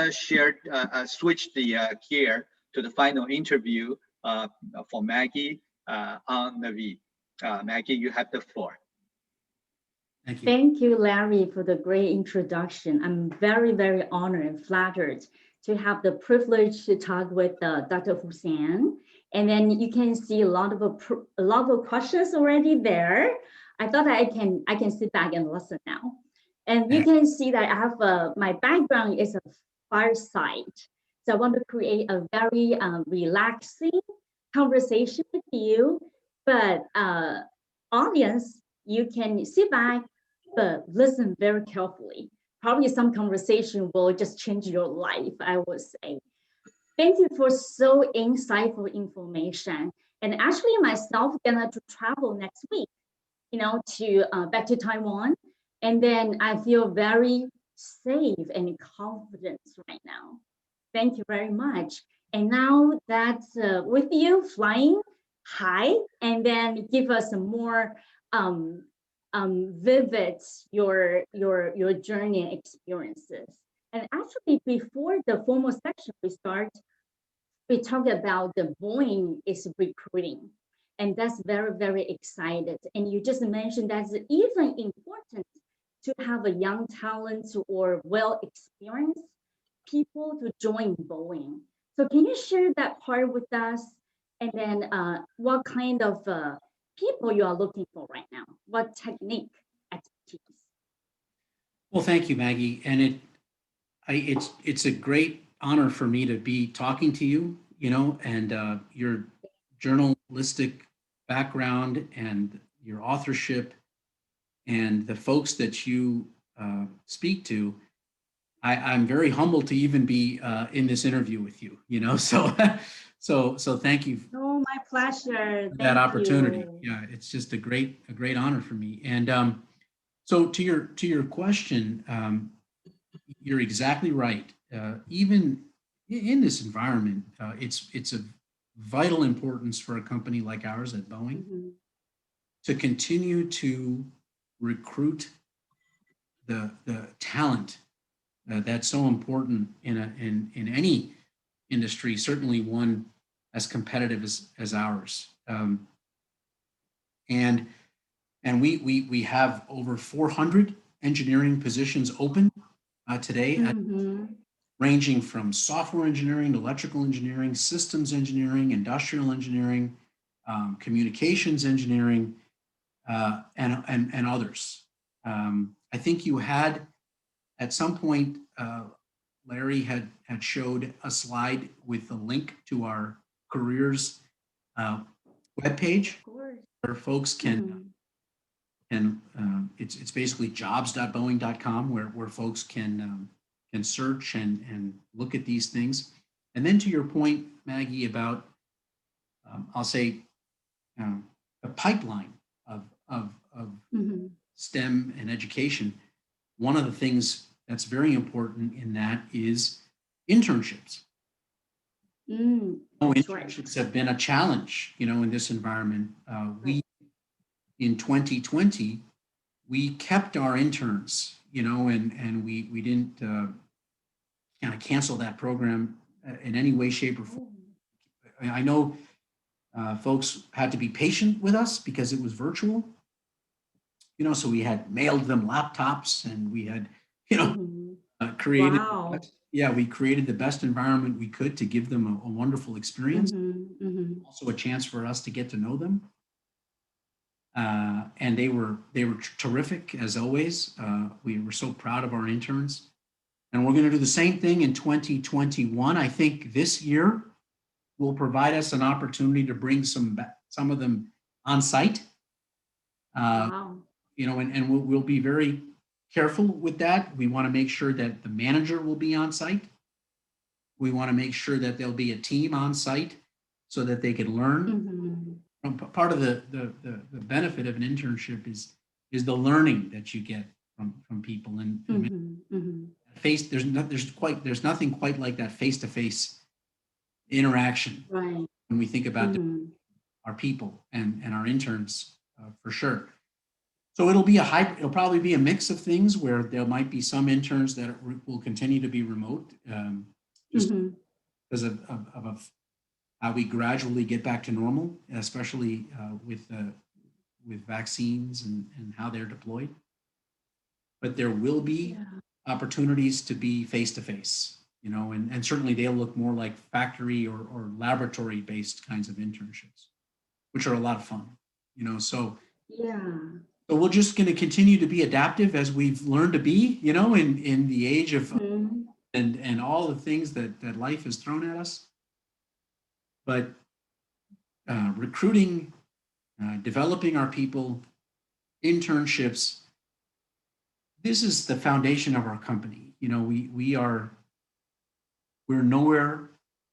S8: switch the gear to the final interview for Maggie on Naveed. Maggie, you have the floor.
S10: Thank you.
S11: Thank you, Larry, for the great introduction. I'm very, very honored and flattered to have the privilege to talk with Dr. Hussain. And then you can see a lot of questions already there. I thought I can sit back and listen now. And you can see that I have my background is a fireside. So I want to create a very relaxing conversation with you. But audience, you can sit back, but listen very carefully. Probably some conversation will just change your life, I would say. Thank you for so insightful information. And actually myself gonna to travel next week to back to Taiwan. And then I feel very safe and confident right now. Thank you very much. And now that's with you flying high, and then give us a more vivid your journey and experiences. And actually, before the formal section we start, we talk about the Boeing is recruiting, and that's very, very excited. And you just mentioned that's even important to have a young talent or well-experienced people to join Boeing. So can you share that part with us? And then what kind of people you are looking for right now? What technique, expertise?
S10: Well, thank you, Maggie. And it's a great honor for me to be talking to you, and your journalistic background and your authorship and the folks that you speak to. I'm very humbled to even be in this interview with you, so thank you
S11: Oh, my pleasure.
S10: for that opportunity.
S11: You.
S10: Yeah, it's just a great honor for me. And so to your question, you're exactly right. Even in this environment, it's of vital importance for a company like ours at Boeing to continue to recruit the talent that's so important in any industry, certainly one as competitive as ours. And we have over 400 engineering positions open today, ranging from software engineering, electrical engineering, systems engineering, industrial engineering, communications engineering, and others. I think you had at some point, Larry had showed a slide with the link to our careers webpage, where folks can it's basically jobs.boeing.com, where folks can search and look at these things. And then to your point, Maggie, about I'll say the pipeline of STEM and education. One of the things that's very important in that is internships. Internships have been a challenge, in this environment. We in 2020, we kept our interns, and we didn't kind of cancel that program in any way, shape, or form. I know folks had to be patient with us because it was virtual. So we had mailed them laptops, and we had, created.
S11: Wow.
S10: We created the best environment we could to give them a wonderful experience. Also a chance for us to get to know them. And they were terrific as always. We were so proud of our interns, and we're going to do the same thing in 2021. I think this year will provide us an opportunity to bring some of them on site.
S11: Wow.
S10: And we'll be very careful with that. We want to make sure that the manager will be on site. We want to make sure that there'll be a team on site so that they can learn. Part of the benefit of an internship is the learning that you get from people, and there's nothing quite like that face-to-face interaction.
S11: Right.
S10: When we think about our people and our interns, for sure. So it'll probably be a mix of things where there might be some interns that will continue to be remote, just because of how we gradually get back to normal, especially with vaccines and how they're deployed. But there will be opportunities to be face-to-face, and certainly they'll look more like factory or laboratory-based kinds of internships, which are a lot of fun, so. So we're just going to continue to be adaptive as we've learned to be, in the age of and all the things that life has thrown at us. But recruiting, developing our people, internships, this is the foundation of our company. We are nowhere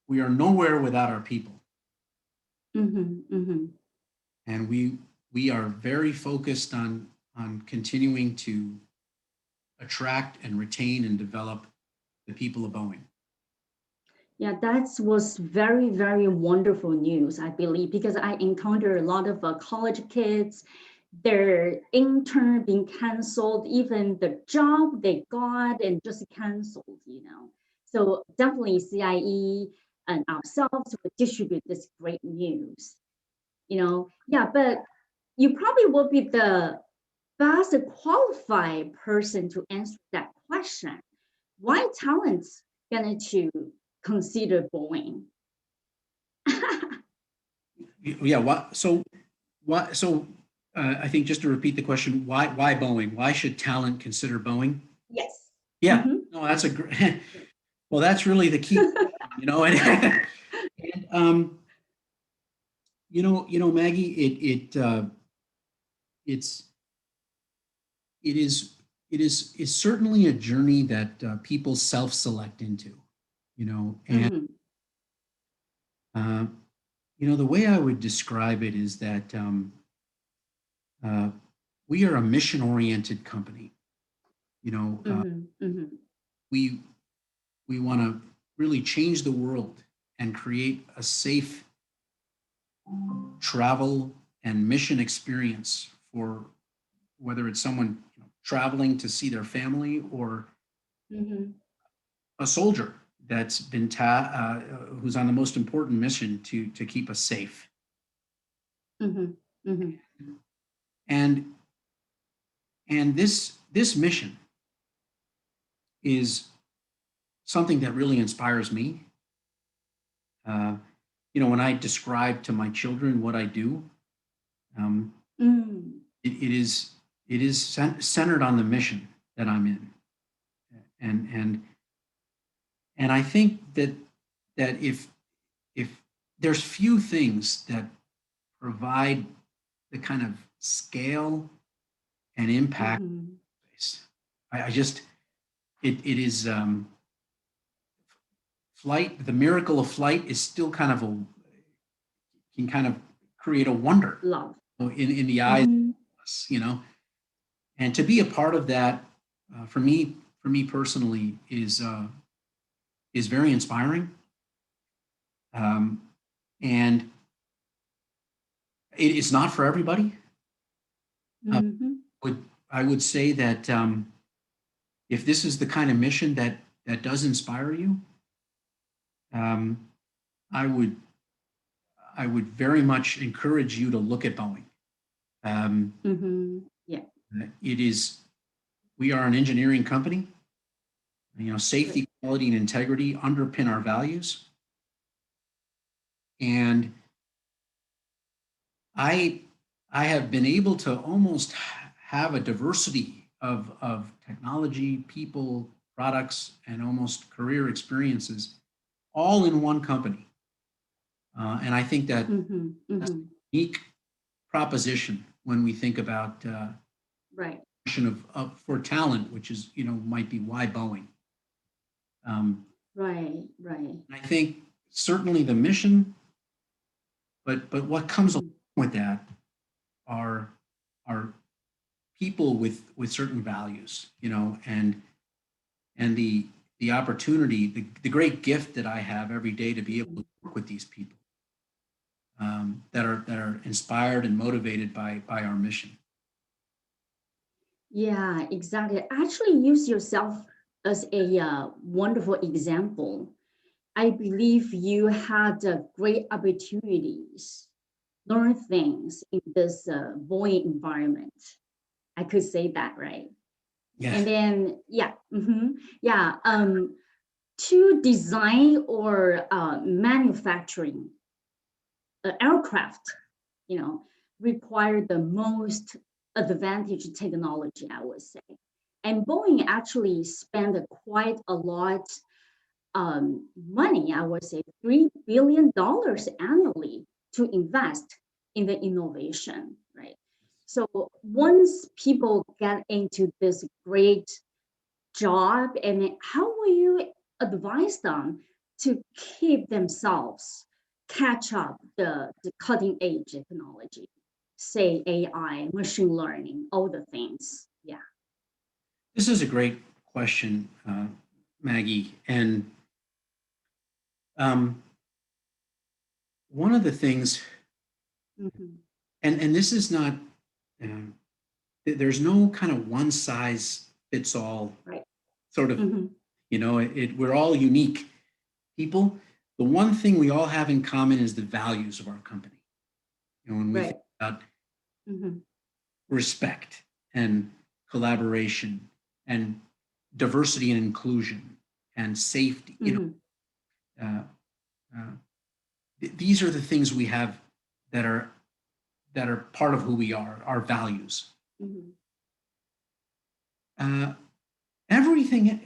S10: without our people. And we are very focused on continuing to attract and retain and develop the people of Boeing.
S11: Yeah, that was very, very wonderful news, I believe, because I encounter a lot of college kids, their intern being canceled, even the job they got and just canceled, you know. So definitely CIE and ourselves will distribute this great news, you know. Yeah, but you probably will be the best qualified person to answer that question. Why talents going to consider Boeing?
S10: Yeah. I think just to repeat the question, why Boeing? Why should talent consider Boeing?
S11: Yes.
S10: Yeah. No, that's a great. Well, that's really the key, you know. And Maggie, it's certainly a journey that people self-select into, you know, and the way I would describe it is that we are a mission-oriented company. You know, we want to really change the world and create a safe travel and mission experience for whether it's someone traveling to see their family or a soldier that's been who's on the most important mission to keep us safe. And this mission is something that really inspires me. When I describe to my children what I do, it is centered on the mission that I'm in, and I think that if there's few things that provide the kind of scale and impact, I just it is flight. The miracle of flight is still kind of can kind of create a wonder in the eyes of us, you know. And to be a part of that, for me personally, is very inspiring. And it is not for everybody. I would say that if this is the kind of mission that does inspire you, I would very much encourage you to look at Boeing.
S11: Yeah.
S10: We are an engineering company. You know, safety, quality, and integrity underpin our values. And I have been able to almost have a diversity of technology, people, products, and almost career experiences all in one company. And I think that that's a unique proposition when we think about question of for talent, which is, might be why Boeing.
S11: Right.
S10: I think certainly the mission, but what comes along with that are people with certain values, and the opportunity, the great gift that I have every day to be able to work with these people that are inspired and motivated by our mission.
S11: Yeah, exactly. Actually, use yourself as a wonderful example. I believe you had great opportunities, learn things in this Boeing environment. I could say that, right?
S10: Yeah.
S11: And then, to design or manufacturing aircraft, require the most advantage technology, I would say. And Boeing actually spent quite a lot money, I would say $3 billion annually to invest in the innovation, right? So once people get into this great job, and how will you advise them to keep themselves catch up the cutting edge technology? say AI, machine learning, all the things. Yeah.
S10: This is a great question, Maggie. And one of the things, and this is not, there's no kind of one size fits all sort of, you know, we're all unique people. The one thing we all have in common is the values of our company. You know, when we think about respect and collaboration and diversity and inclusion and safety, you know, these are the things we have that are part of who we are, our values. Everything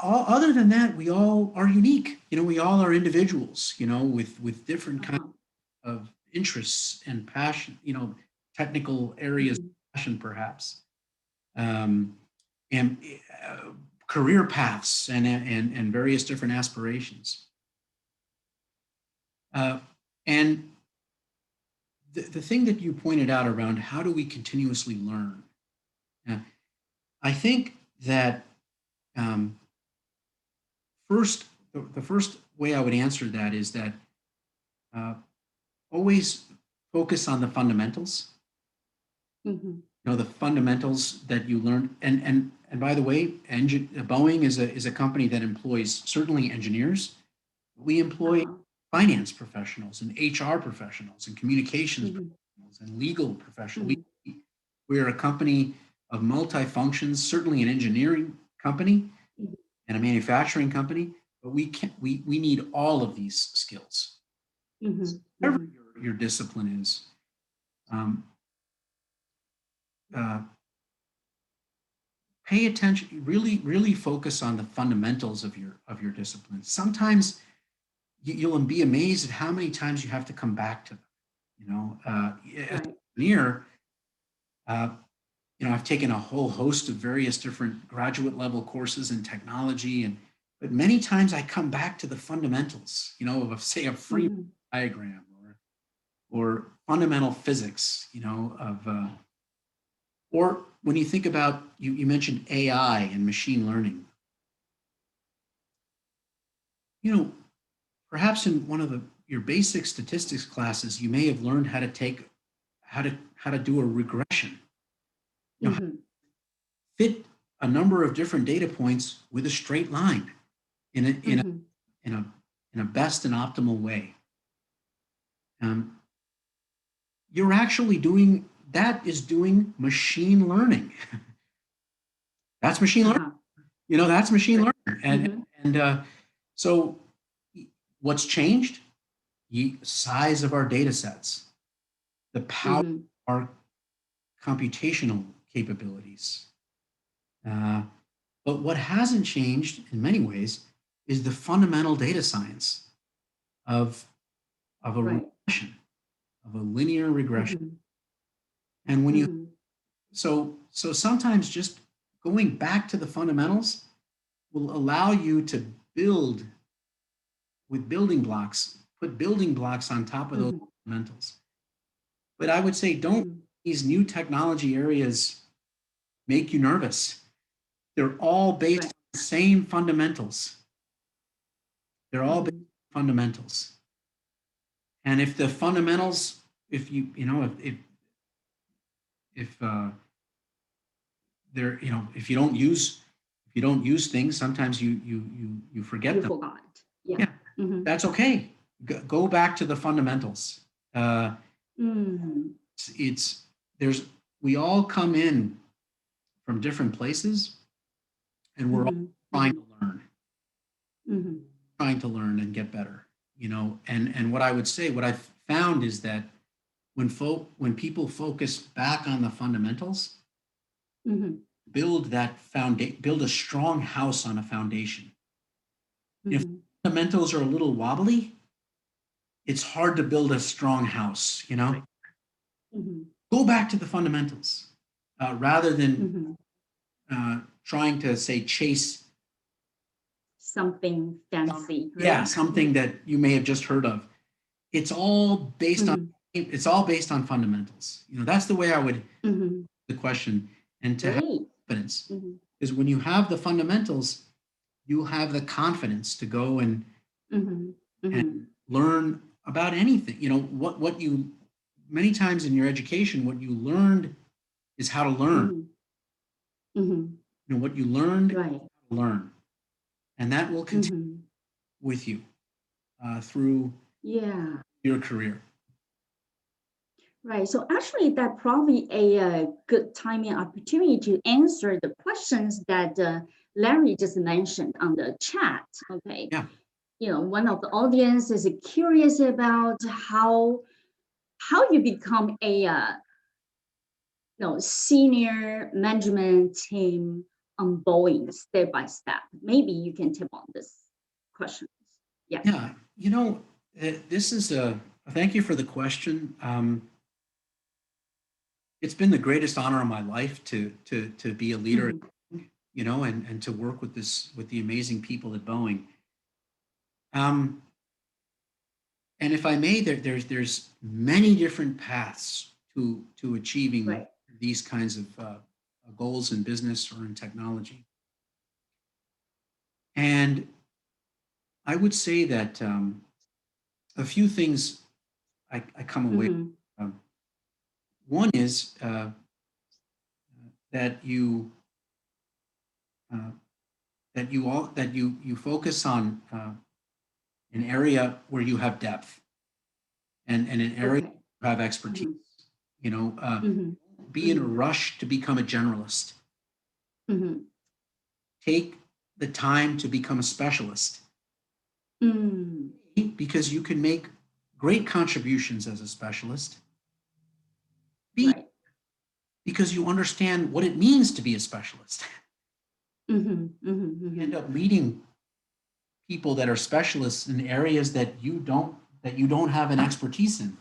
S10: other than that, we all are unique. You know, we all are individuals, you know, with different kinds of interests and passion, you know, technical areas of passion perhaps, and career paths and various different aspirations. And the thing that you pointed out around how do we continuously learn, I think that the first way I would answer that is that always focus on the fundamentals. You know, the fundamentals that you learned. And by the way, Boeing is a company that employs certainly engineers. We employ finance professionals and HR professionals and communications professionals and legal professionals. We are a company of multi-functions, certainly an engineering company and a manufacturing company, but we need all of these skills. Whatever your discipline is, pay attention, really focus on the fundamentals of your discipline. Sometimes you'll be amazed at how many times you have to come back to them. You know, as an engineer, you know, I've taken a whole host of various different graduate level courses in technology, but many times I come back to the fundamentals, you know, of say a free diagram or fundamental physics, you know, or when you think about, you mentioned AI and machine learning. You know, perhaps in one of your basic statistics classes, you may have learned how to do a regression. You know, fit a number of different data points with a straight line in a best and optimal way. You're actually doing machine learning. That's machine learning. You know, that's machine learning. And so what's changed? The size of our data sets, the power of our computational capabilities. But what hasn't changed in many ways is the fundamental data science of a regression, of a linear regression. And when you, so sometimes just going back to the fundamentals will allow you to build with building blocks, put building blocks on top of those fundamentals. But I would say, don't these new technology areas make you nervous. They're all based on the same fundamentals. They're all based on fundamentals. And if the fundamentals, if you know, if they're, you know, if you don't use things, sometimes you forget them.
S11: Forgot.
S10: Yeah. That's okay. Go back to the fundamentals. We all come in from different places, and we're all trying to learn, trying to learn and get better. You know, and what I would say, what I've found is that when people focus back on the fundamentals, build a strong house on a foundation. If fundamentals are a little wobbly, it's hard to build a strong house, you know? Go back to the fundamentals rather than trying to say chase
S11: something fancy.
S10: Yeah, something that you may have just heard of. It's all based on it's all based on fundamentals. That's the way I would the question, and to have confidence. Because when you have the fundamentals, you'll have the confidence to go and learn about anything. What you many times in your education, what you learned is how to learn. What you learned, how to learn, and that will continue with you through your career.
S11: Right. So actually, that probably a good timing opportunity to answer the questions that Larry just mentioned on the chat. Okay.
S10: Yeah.
S11: One of the audience is curious about how you become a senior management team on Boeing step by step. Maybe you can tip on this question. Yeah.
S10: Yeah. This is thank you for the question. It's been the greatest honor of my life to be a leader, and to work with the amazing people at Boeing. And if I may, there's many different paths to achieving these kinds of goals in business or in technology. And I would say that a few things I come away with. One is that you focus on an area where you have depth and an area you have expertise. Be in a rush to become a generalist. Take the time to become a specialist, because you can make great contributions as a specialist. B, because you understand what it means to be a specialist. You end up leading people that are specialists in areas that you don't have an expertise in.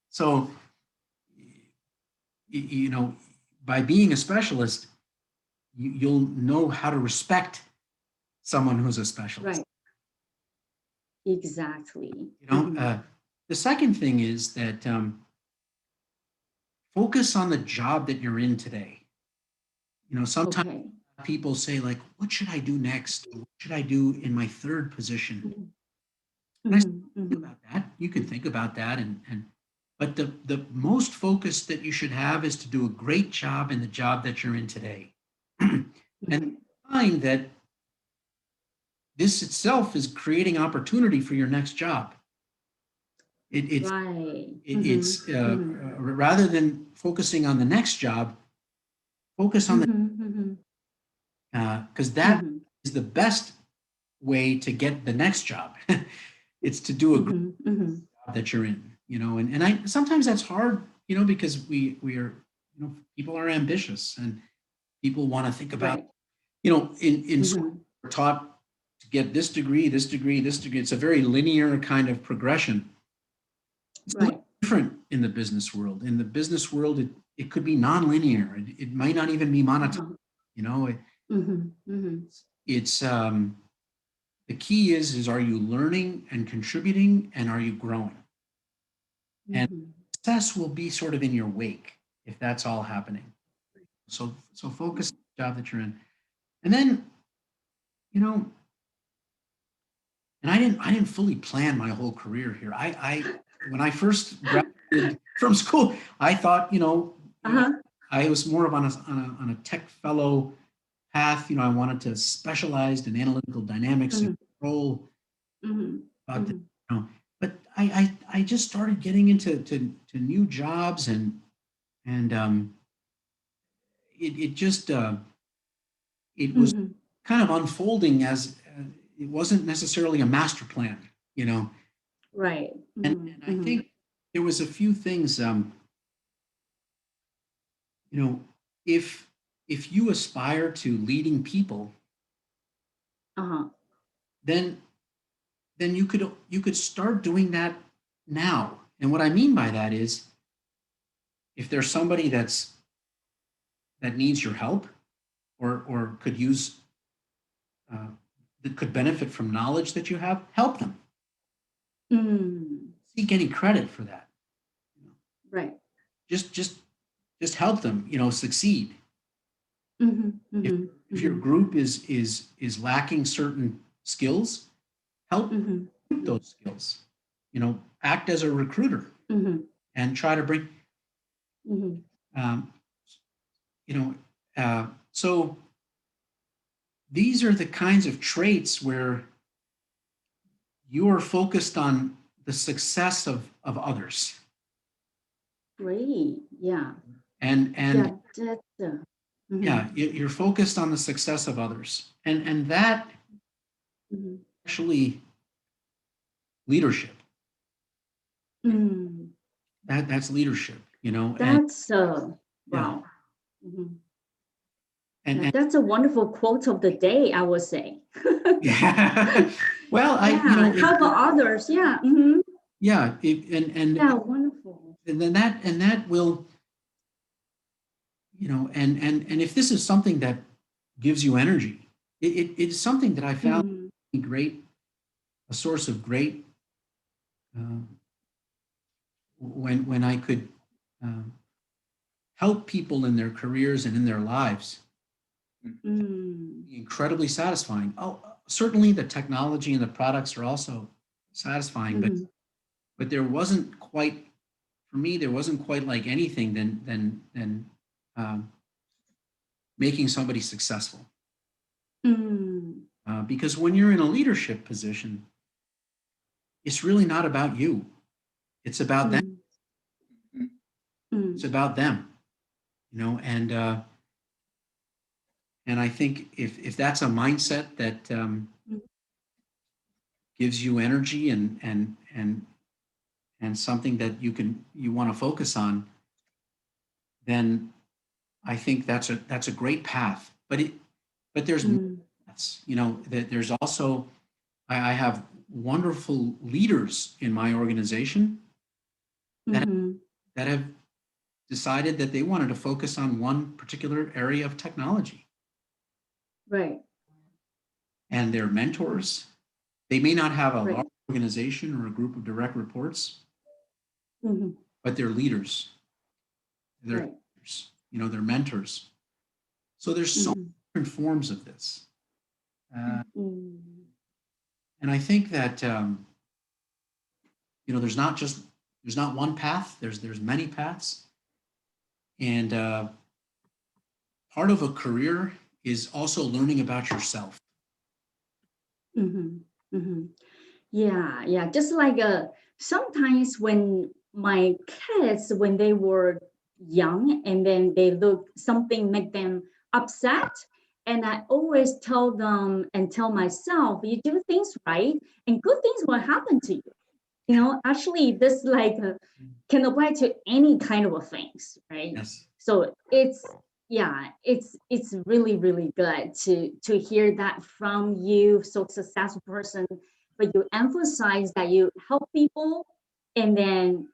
S10: So, by being a specialist, you'll know how to respect someone who's a specialist.
S11: Right. Exactly.
S10: The second thing is that focus on the job that you're in today. Sometimes people say, like, what should I do next? What should I do in my third position? And I think about that. You can think about that, but the most focus that you should have is to do a great job in the job that you're in today. And find that this itself is creating opportunity for your next job. It's rather than focusing on the next job, focus on because that is the best way to get the next job. It's to do a great job that you're in, and sometimes that's hard, because we are, people are ambitious and people want to think about, in school we're taught to get this degree. It's a very linear kind of progression. It's different in the business world. In the business world, it could be non-linear. It might not even be monotone. It's the key is are you learning and contributing, and are you growing? And success will be sort of in your wake if that's all happening. So focus on the job that you're in, and then and I didn't fully plan my whole career here. When I first graduated from school, I thought, I was more of on a tech fellow path. I wanted to specialize in analytical dynamics and control. But I just started getting into new jobs, and it just it was kind of unfolding as it wasn't necessarily a master plan,
S11: Right.
S10: And I think there was a few things, if you aspire to leading people, then you could start doing that now. And what I mean by that is, if there's somebody that needs your help, or could use that could benefit from knowledge that you have, help them. take any credit for that.
S11: Right.
S10: Just help them, succeed.
S11: Mm-hmm.
S10: If your group is lacking certain skills, help those skills. Act as a recruiter and try to bring. So these are the kinds of traits where you are focused on the success of others.
S11: Great. Yeah.
S10: And
S11: yeah, that's,
S10: yeah, you're focused on the success of others, and that actually leadership. That's leadership,
S11: That's wow.
S10: Yeah. And
S11: that's a wonderful quote of the day, I would say.
S10: Yeah. Well,
S11: help others. Yeah.
S10: Yeah.
S11: Yeah, wonderful.
S10: And then that will, and if this is something that gives you energy, it's something that I found a source of great, when I could help people in their careers and in their lives. Incredibly satisfying. Oh, certainly the technology and the products are also satisfying, but there wasn't quite, for me, there wasn't quite like anything than making somebody successful. Because when you're in a leadership position, it's really not about you. It's about them. It's about them, and I think if that's a mindset that gives you energy and something that you want to focus on, then I think that's a great path. But there's there's also, I have wonderful leaders in my organization that have decided that they wanted to focus on one particular area of technology.
S11: Right.
S10: And they're mentors. They may not have a large organization or a group of direct reports, but they're leaders. They're leaders. They're mentors. So there's so many different forms of this. And I think that there's not one path. There's many paths. And part of a career is also learning about yourself.
S11: Yeah. Just like sometimes when my kids, when they were young, and then they look something make them upset, and I always tell them and tell myself, you do things right, and good things will happen to you. Actually, this can apply to any kind of things, right?
S10: Yes.
S11: So it's really, really good to hear that from you, so successful person, but you emphasize that you help people, and then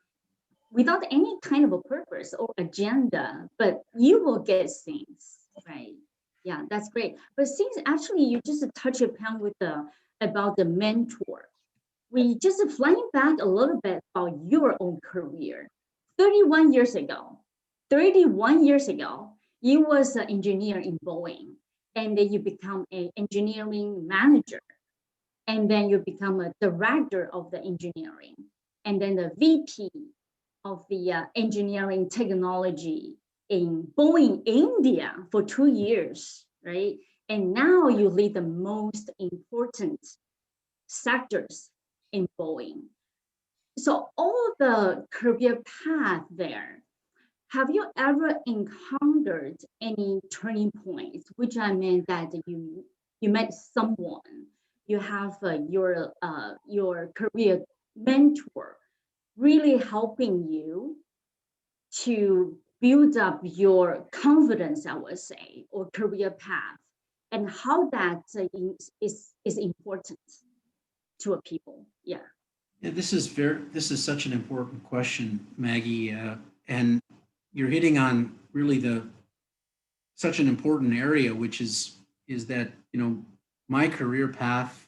S11: without any kind of a purpose or agenda, but you will get things, right? Yeah, that's great. But since actually you just touch upon about the mentor, we just flying back a little bit about your own career. 31 years ago, you was an engineer in Boeing, and then you become an engineering manager, and then you become a director of the engineering, and then the VP of the engineering technology in Boeing, India for 2 years, right? And now you lead the most important sectors in Boeing. So all the career path there, have you ever encountered any turning points, which I mean that you met someone, you have your career mentor really helping you to build up your confidence, I would say, or career path, and how that is important to a people? Yeah.
S10: Yeah, this is such an important question, Maggie, and you're hitting on really such an important area, which is that my career path,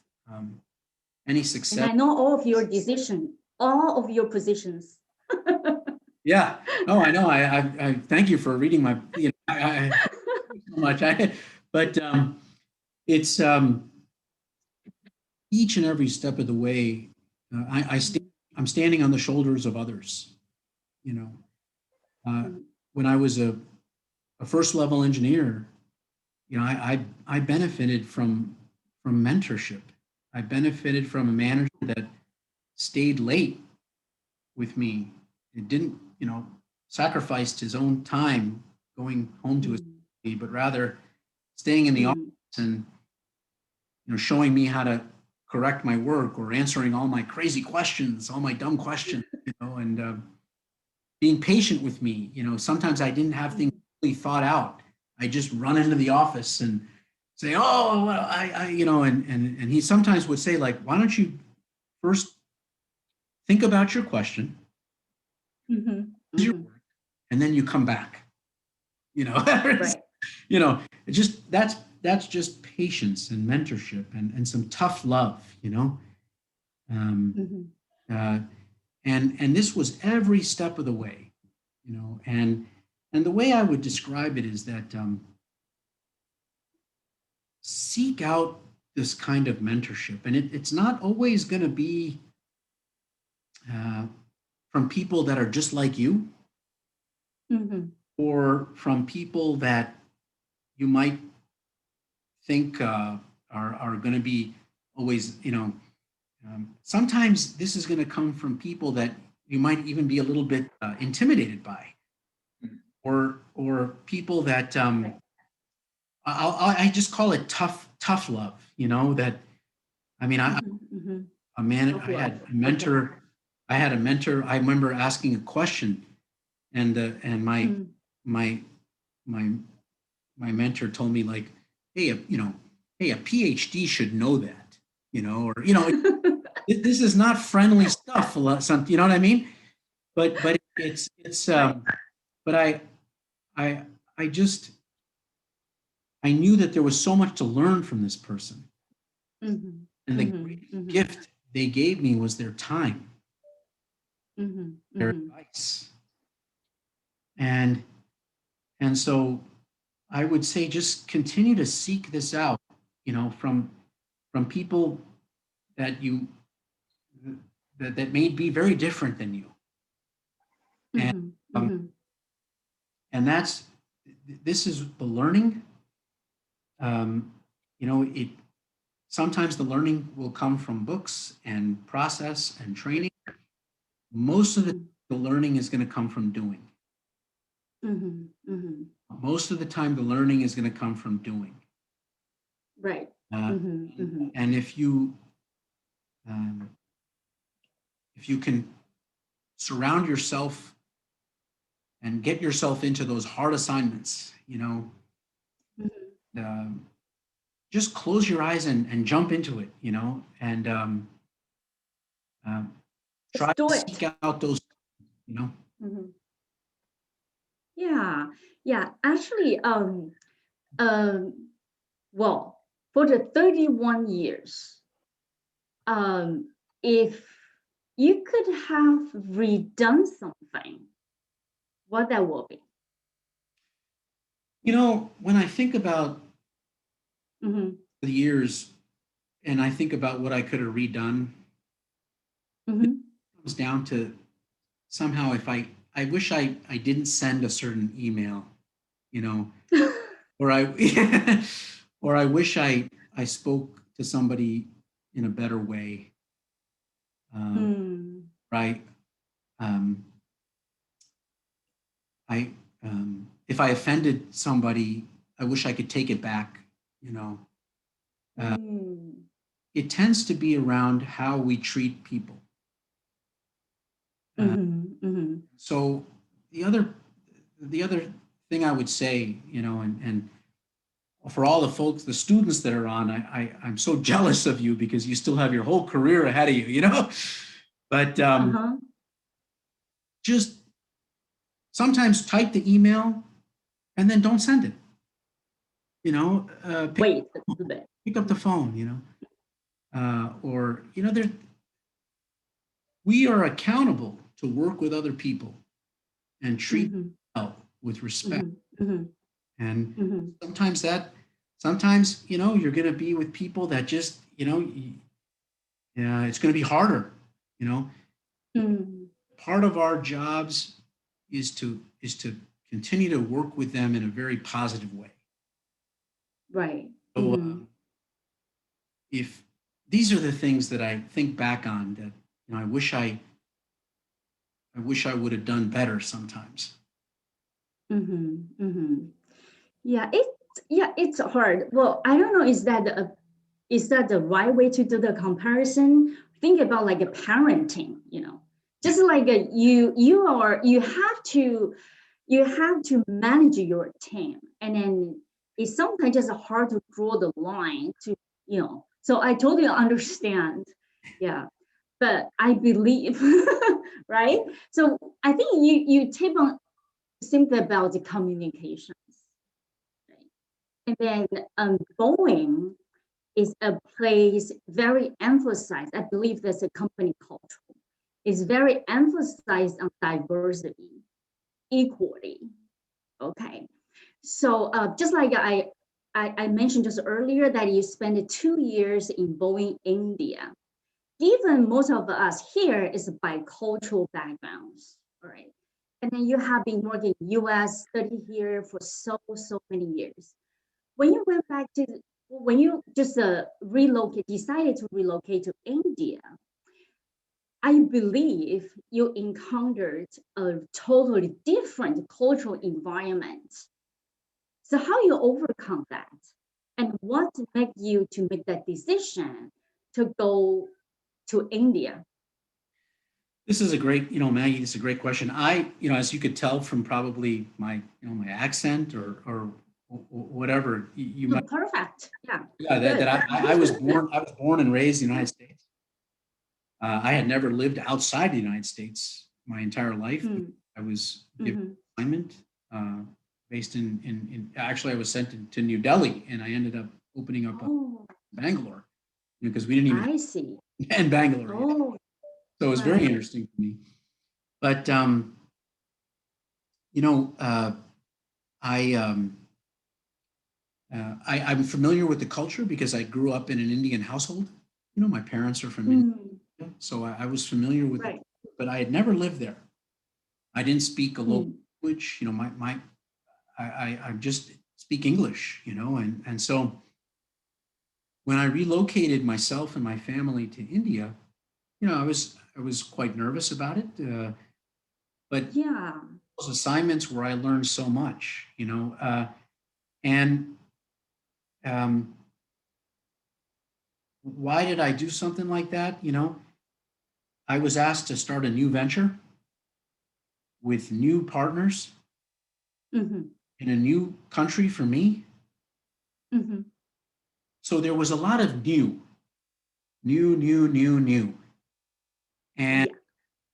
S10: any success.
S11: And I know all of your decisions all of your positions.
S10: Yeah. Oh, I know. I thank you for reading my, you know, I so much. But it's each and every step of the way. I'm standing on the shoulders of others. You know, when I was a first level engineer, you know, I benefited from mentorship. I benefited from a manager that stayed late with me. It didn't, you know, sacrificed his own time going home to his family, but rather staying in the office and, you know, showing me how to correct my work or answering all my crazy questions, all my dumb questions, you know, and being patient with me. You know, sometimes I didn't have things really thought out. I just run into the office and say, oh, well, you know, and he sometimes would say, like, why don't you first think about your question, and then you come back, you know.
S11: Right.
S10: You know, it just that's just patience and mentorship and some tough love, you know. And this was every step of the way, you know. And the way I would describe it is that seek out this kind of mentorship, and it's not always going to be from people that are just like you, or from people that you might think are going to be always, you know. Sometimes this is going to come from people that you might even be a little bit intimidated by, or people that I just call it tough love. You know, that, I mean, I had a mentor. I had a mentor. I remember asking a question, and my mentor told me, like, hey, you know, hey, a PhD should know that, you know, or, you know, this is not friendly stuff. You know what I mean? But it's but I knew that there was so much to learn from this person, and the greatest gift they gave me was their time, their advice, and so I would say just continue to seek this out, you know, from people that you that may be very different than you, and and this is the learning. You know, sometimes the learning will come from books and process and training. Most of the learning is going to come from doing. Most of the time, the learning is going to come from doing.
S11: Right.
S10: And if you can surround yourself and get yourself into those hard assignments, you know, just close your eyes and jump into it, you know, and try to seek out those, you know.
S11: Yeah. Actually, well, for the 31 years, if you could have redone something, what that will be?
S10: You know, when I think about the years, and I think about what I could have redone, it comes down to somehow, if I wish I didn't send a certain email, you know, or I wish I spoke to somebody in a better way, right? If I offended somebody, I wish I could take it back, you know. It tends to be around how we treat people. So the other thing I would say, you know, and for all the folks, the students that are on, I'm so jealous of you because you still have your whole career ahead of you, you know. But just sometimes type the email and then don't send it. You know, pick up the phone, you know, or, you know, we are accountable to work with other people and treat them well with respect. And sometimes, you know, you're going to be with people that just, you know, it's going to be harder, you know. Part of our jobs is to continue to work with them in a very positive way.
S11: Right.
S10: So if these are the things that I think back on that, you know, I wish I would have done better sometimes.
S11: Yeah, it's hard. Well, I don't know, is that the right way to do the comparison? Think about like a parenting, you know, just like you have to manage your team, and then it's sometimes just hard to draw the line to, you know. So I totally understand. Yeah, but I believe, right? So I think you tip on simply about the communications, right? And then Boeing is a place very emphasized. I believe there's a company culture is very emphasized on diversity, equality. Okay, so just like I mentioned just earlier that you spent 2 years in Boeing, India. Given most of us here is bicultural backgrounds, all right? And then you have been working in US, study here for so many years. When you went back to, when you just decided to relocate to India, I believe you encountered a totally different cultural environment. So how you overcome that? And what made you to make that decision to go to India?
S10: This is a great, you know, Maggie, this is a great question. You know, as you could tell from probably my, you know, my accent or whatever, you might.
S11: Perfect. Yeah.
S10: Yeah, that I was born and raised in the United States. I had never lived outside the United States my entire life. I was given an assignment based actually I was sent to New Delhi, and I ended up opening up Bangalore, because we didn't even.
S11: I see.
S10: And Bangalore.
S11: Oh.
S10: So it was very interesting for me. But you know, I'm familiar with the culture because I grew up in an Indian household. You know, my parents are from India, so I was familiar with it, but I had never lived there. I didn't speak a local language. You know, I just speak English. You know, and so when I relocated myself and my family to India, you know, I was quite nervous about it, but
S11: yeah,
S10: those assignments where I learned so much, you know, and why did I do something like that? You know, I was asked to start a new venture with new partners in a new country for me. So there was a lot of new. And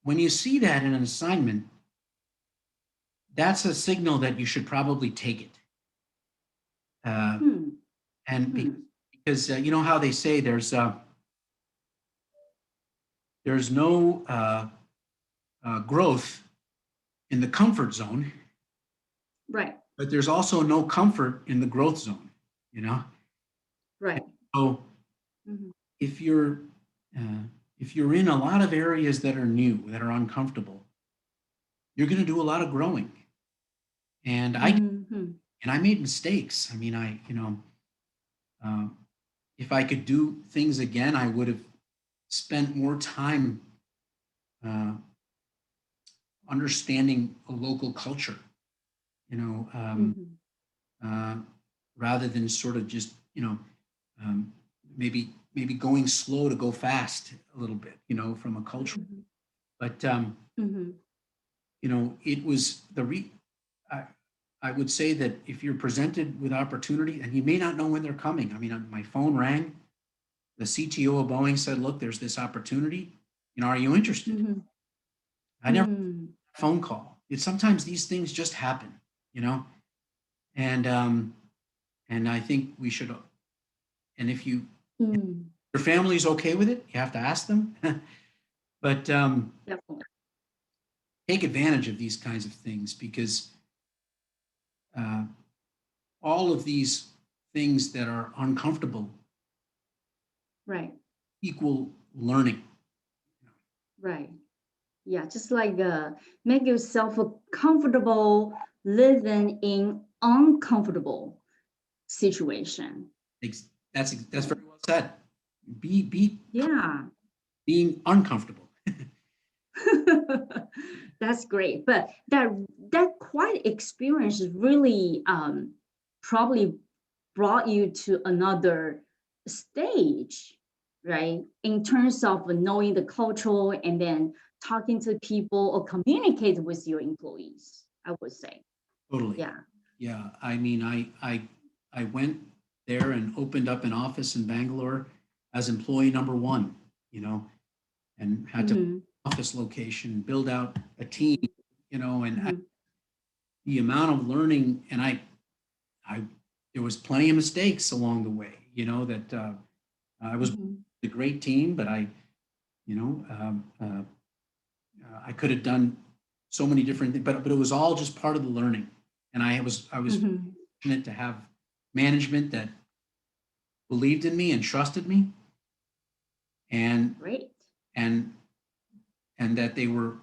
S10: when you see that in an assignment, that's a signal that you should probably take it. And because you know how they say there's no growth in the comfort zone,
S11: right?
S10: But there's also no comfort in the growth zone, you know.
S11: Right.
S10: So if you're in a lot of areas that are new, that are uncomfortable, you're going to do a lot of growing. And I made mistakes. I mean, if I could do things again, I would have spent more time understanding a local culture, you know, rather than sort of just, you know, maybe going slow to go fast a little bit, you know, from a culture. But, you know, it was I would say that if you're presented with opportunity, and you may not know when they're coming. I mean, my phone rang. The CTO of Boeing said, look, there's this opportunity. You know, are you interested? I never phone call. Sometimes these things just happen, you know, and I think we should. And if your family's okay with it, you have to ask them. But
S11: Definitely.
S10: take advantage of these kinds of things, because all of these things that are uncomfortable
S11: Right.
S10: equal learning.
S11: Right. Yeah, just like make yourself comfortable living in uncomfortable situation.
S10: That's very well said. Be
S11: Yeah.
S10: being uncomfortable.
S11: That's great. But that quiet experience really probably brought you to another stage, right? In terms of knowing the culture and then talking to people or communicate with your employees, I would say.
S10: Totally.
S11: Yeah.
S10: Yeah. I mean, I went there and opened up an office in Bangalore as employee number one, and had to office location, build out a team, and the amount of learning, and I there was plenty of mistakes along the way, that I was a great team, but I could have done so many different things, but it was all just part of the learning. And I was fortunate to have management that believed in me and trusted me, and
S11: Great.
S10: and that they were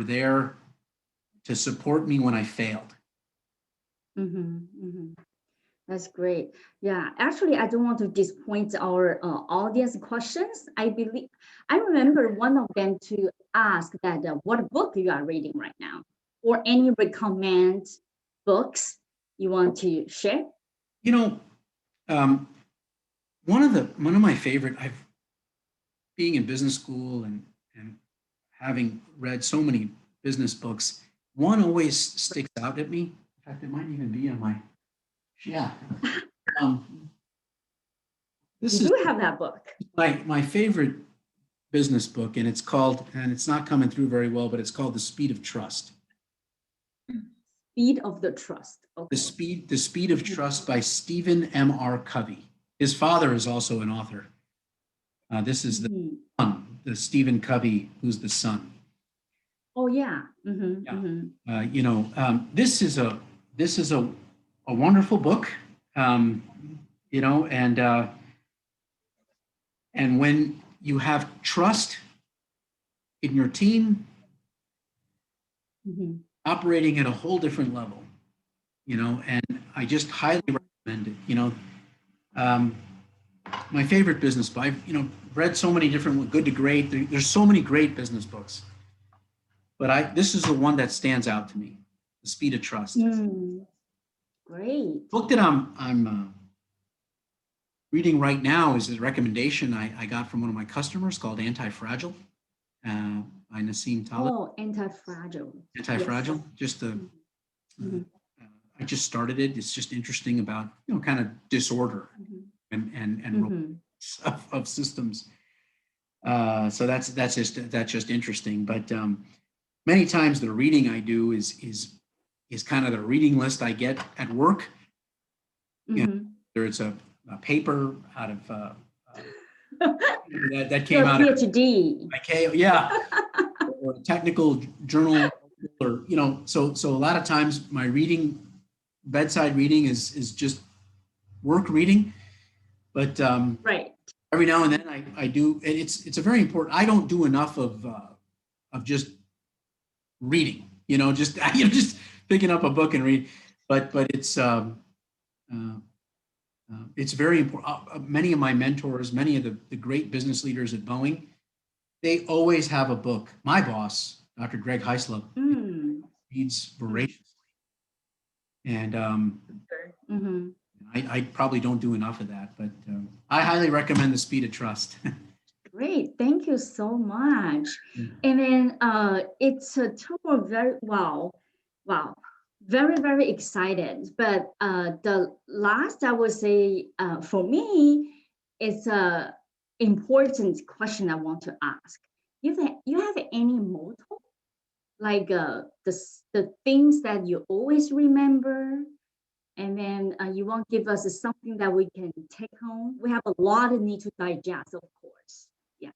S10: there to support me when I failed.
S11: That's great. Yeah, actually, I don't want to disappoint our audience questions. I remember one of them to ask that what book you are reading right now, or any recommend books you want to share.
S10: One of my favorite, being in business school and having read so many business books, one always sticks out at me. In fact, it might even be on my, yeah. This
S11: you do have that book.
S10: My favorite business book, and it's not coming through very well, but it's called The Speed of Trust.
S11: Speed of the Trust. Okay.
S10: The Speed of Trust by Stephen M.R. Covey. His father is also an author. This is the son, the Stephen Covey, who's the son.
S11: Oh yeah.
S10: This is a wonderful book. And when you have trust in your team, operating at a whole different level, and I just highly recommend it. My favorite business book, I've read so many different, good to great. There's so many great business books, but this is the one that stands out to me, The Speed of Trust.
S11: Great.
S10: Book that I'm reading right now is a recommendation I got from one of my customers called Anti-Fragile by Nassim Taleb.
S11: Oh, Anti-Fragile.
S10: Anti-Fragile. Yes. I just started it. It's just interesting about kind of disorder and of systems. So that's just interesting. But many times the reading I do is kind of the reading list I get at work. Whether it's a paper out of that came out of
S11: PhD.
S10: Yeah, or a technical journal, or so a lot of times my bedside reading is just work reading, but
S11: right.
S10: Every now and then I do, and it's a very important. I don't do enough of just reading, just picking up a book and read, but it's very important. Many of my mentors, many of the great business leaders at Boeing, they always have a book. My boss, Dr. Greg Heislop, reads voraciously. And I probably don't do enough of that, but I highly recommend The Speed of Trust.
S11: Great, thank you so much. And then it's a total very, very excited. But the last, I would say, for me, it's a important question I want to ask. You have any motto, like the things that you always remember, and then you want to give us something that we can take home? We have a lot of need to digest, of course. Yeah.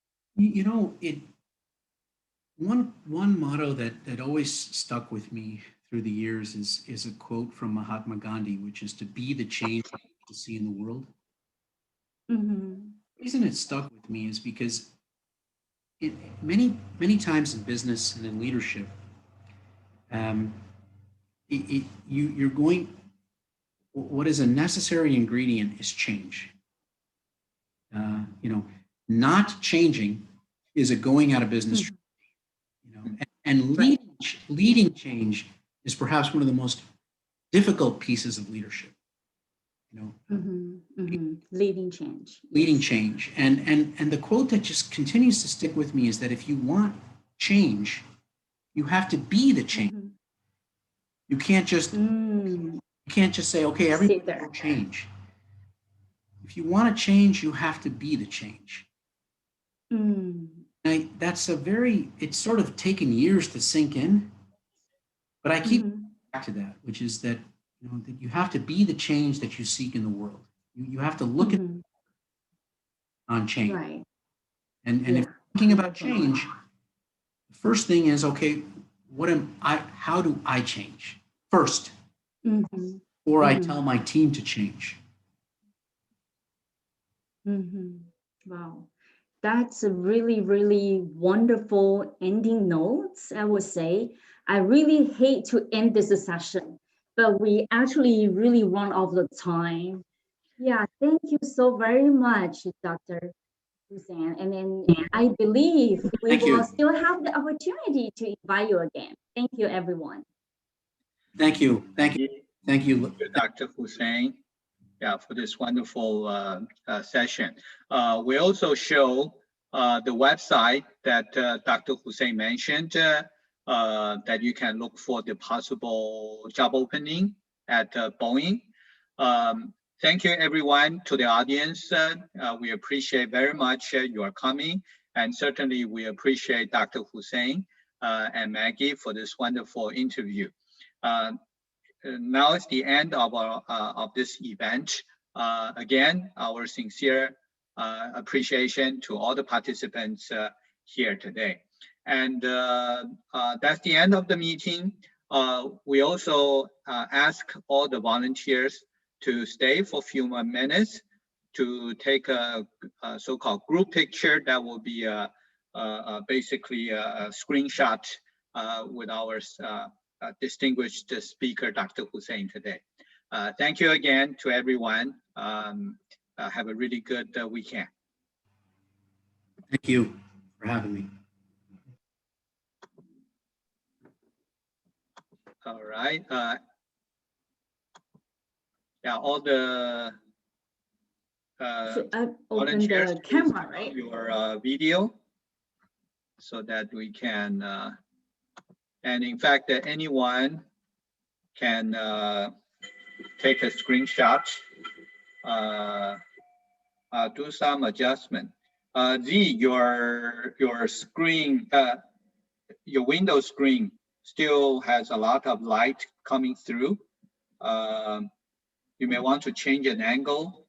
S10: one motto that always stuck with me through the years is a quote from Mahatma Gandhi, which is to be the change to see in the world.
S11: Mm-hmm.
S10: The reason it stuck with me is because many times in business and in leadership, you're going. What is a necessary ingredient is change. Not changing is a going out of business. And leading change is perhaps one of the most difficult pieces of leadership.
S11: Leading change.
S10: Leading change. And the quote that just continues to stick with me is that if you want change, you have to be the change. You can't just say, okay, everybody will change. If you want to change, you have to be the change. That's it's sort of taken years to sink in, but I keep back to that, which is that, that you have to be the change that you seek in the world. You have to look at on change.
S11: Right.
S10: And if you're thinking about change, the first thing is, okay, how do I change first? Or I tell my team to change.
S11: Wow. That's a really, really wonderful ending notes, I would say. I really hate to end this session, but we actually really run out of time. Yeah, thank you so very much, Dr. Hussain. And then I believe we will still have the opportunity to invite you again. Thank you, everyone.
S10: Thank you. Thank you. Thank you,
S8: Dr. Hussain. Yeah, for this wonderful session. We also show the website that Dr. Hussain mentioned that you can look for the possible job opening at Boeing. Thank you, everyone, to the audience. We appreciate very much your coming, and certainly we appreciate Dr. Hussain and Maggie for this wonderful interview. Now it's the end of this event. Again, our sincere appreciation to all the participants here today. And that's the end of the meeting. We also ask all the volunteers to stay for a few more minutes to take a so-called group picture that will be basically a screenshot with our distinguished speaker, Dr. Hussain, today. Thank you again to everyone. Have a really good weekend.
S10: Thank you for having me.
S8: All right. Yeah, all the volunteers,
S11: the camera, right?
S8: Your video so that we can, and in fact, anyone can take a screenshot, do some adjustment. Your screen, your window screen still has a lot of light coming through. You may want to change an angle.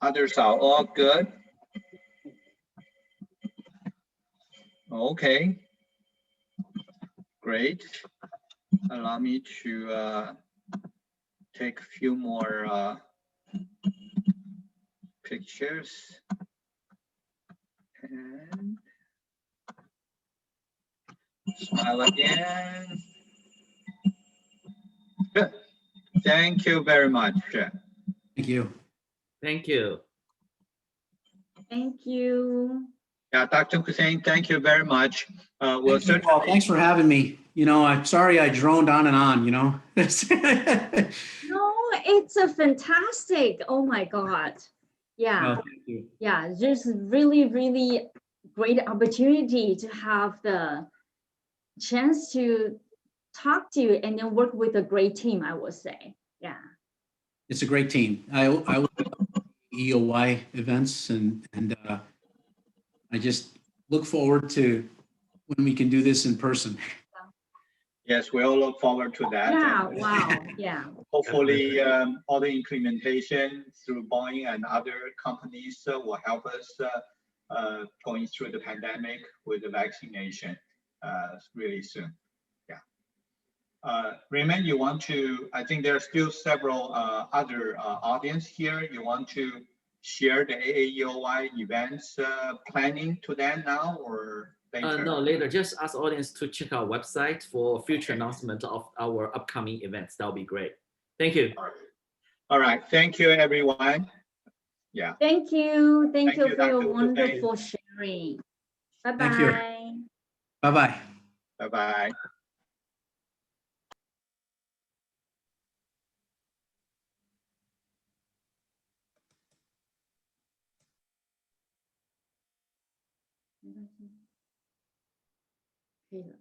S8: Others are all good. Okay, great. Allow me to take a few more pictures. And smile again. Good. Thank you very much.
S10: Thank you.
S9: Thank you.
S11: Thank you.
S8: Yeah, Dr. Hussain, thank you very much. We'll certainly...
S10: Well, thanks for having me. I'm sorry I droned on and on,
S11: No, it's a fantastic. Oh my God. Yeah.
S10: Oh, thank you.
S11: Yeah, just really, really great opportunity to have the chance to talk to you and then work with a great team, I would say. Yeah.
S10: It's a great team. I work at AAEOY events and I just look forward to when we can do this in person.
S8: Yes, we all look forward to that.
S11: Yeah, wow, yeah.
S8: Hopefully, all the implementation through Boeing and other companies will help us going through the pandemic with the vaccination really soon. Raymond, you want to, I think there are still several other audience here. You want to share the AAEOY events planning to them now or later?
S9: No, later. Just ask audience to check our website for future announcement of our upcoming events. That'll be great. Thank you.
S8: All right. Thank you, everyone. Yeah.
S11: Thank you. Thank you for
S8: Dr.
S11: your
S8: Hussain.
S11: wonderful sharing. Bye-bye.
S10: Thank you. Bye-bye.
S8: Bye-bye.
S11: Okay.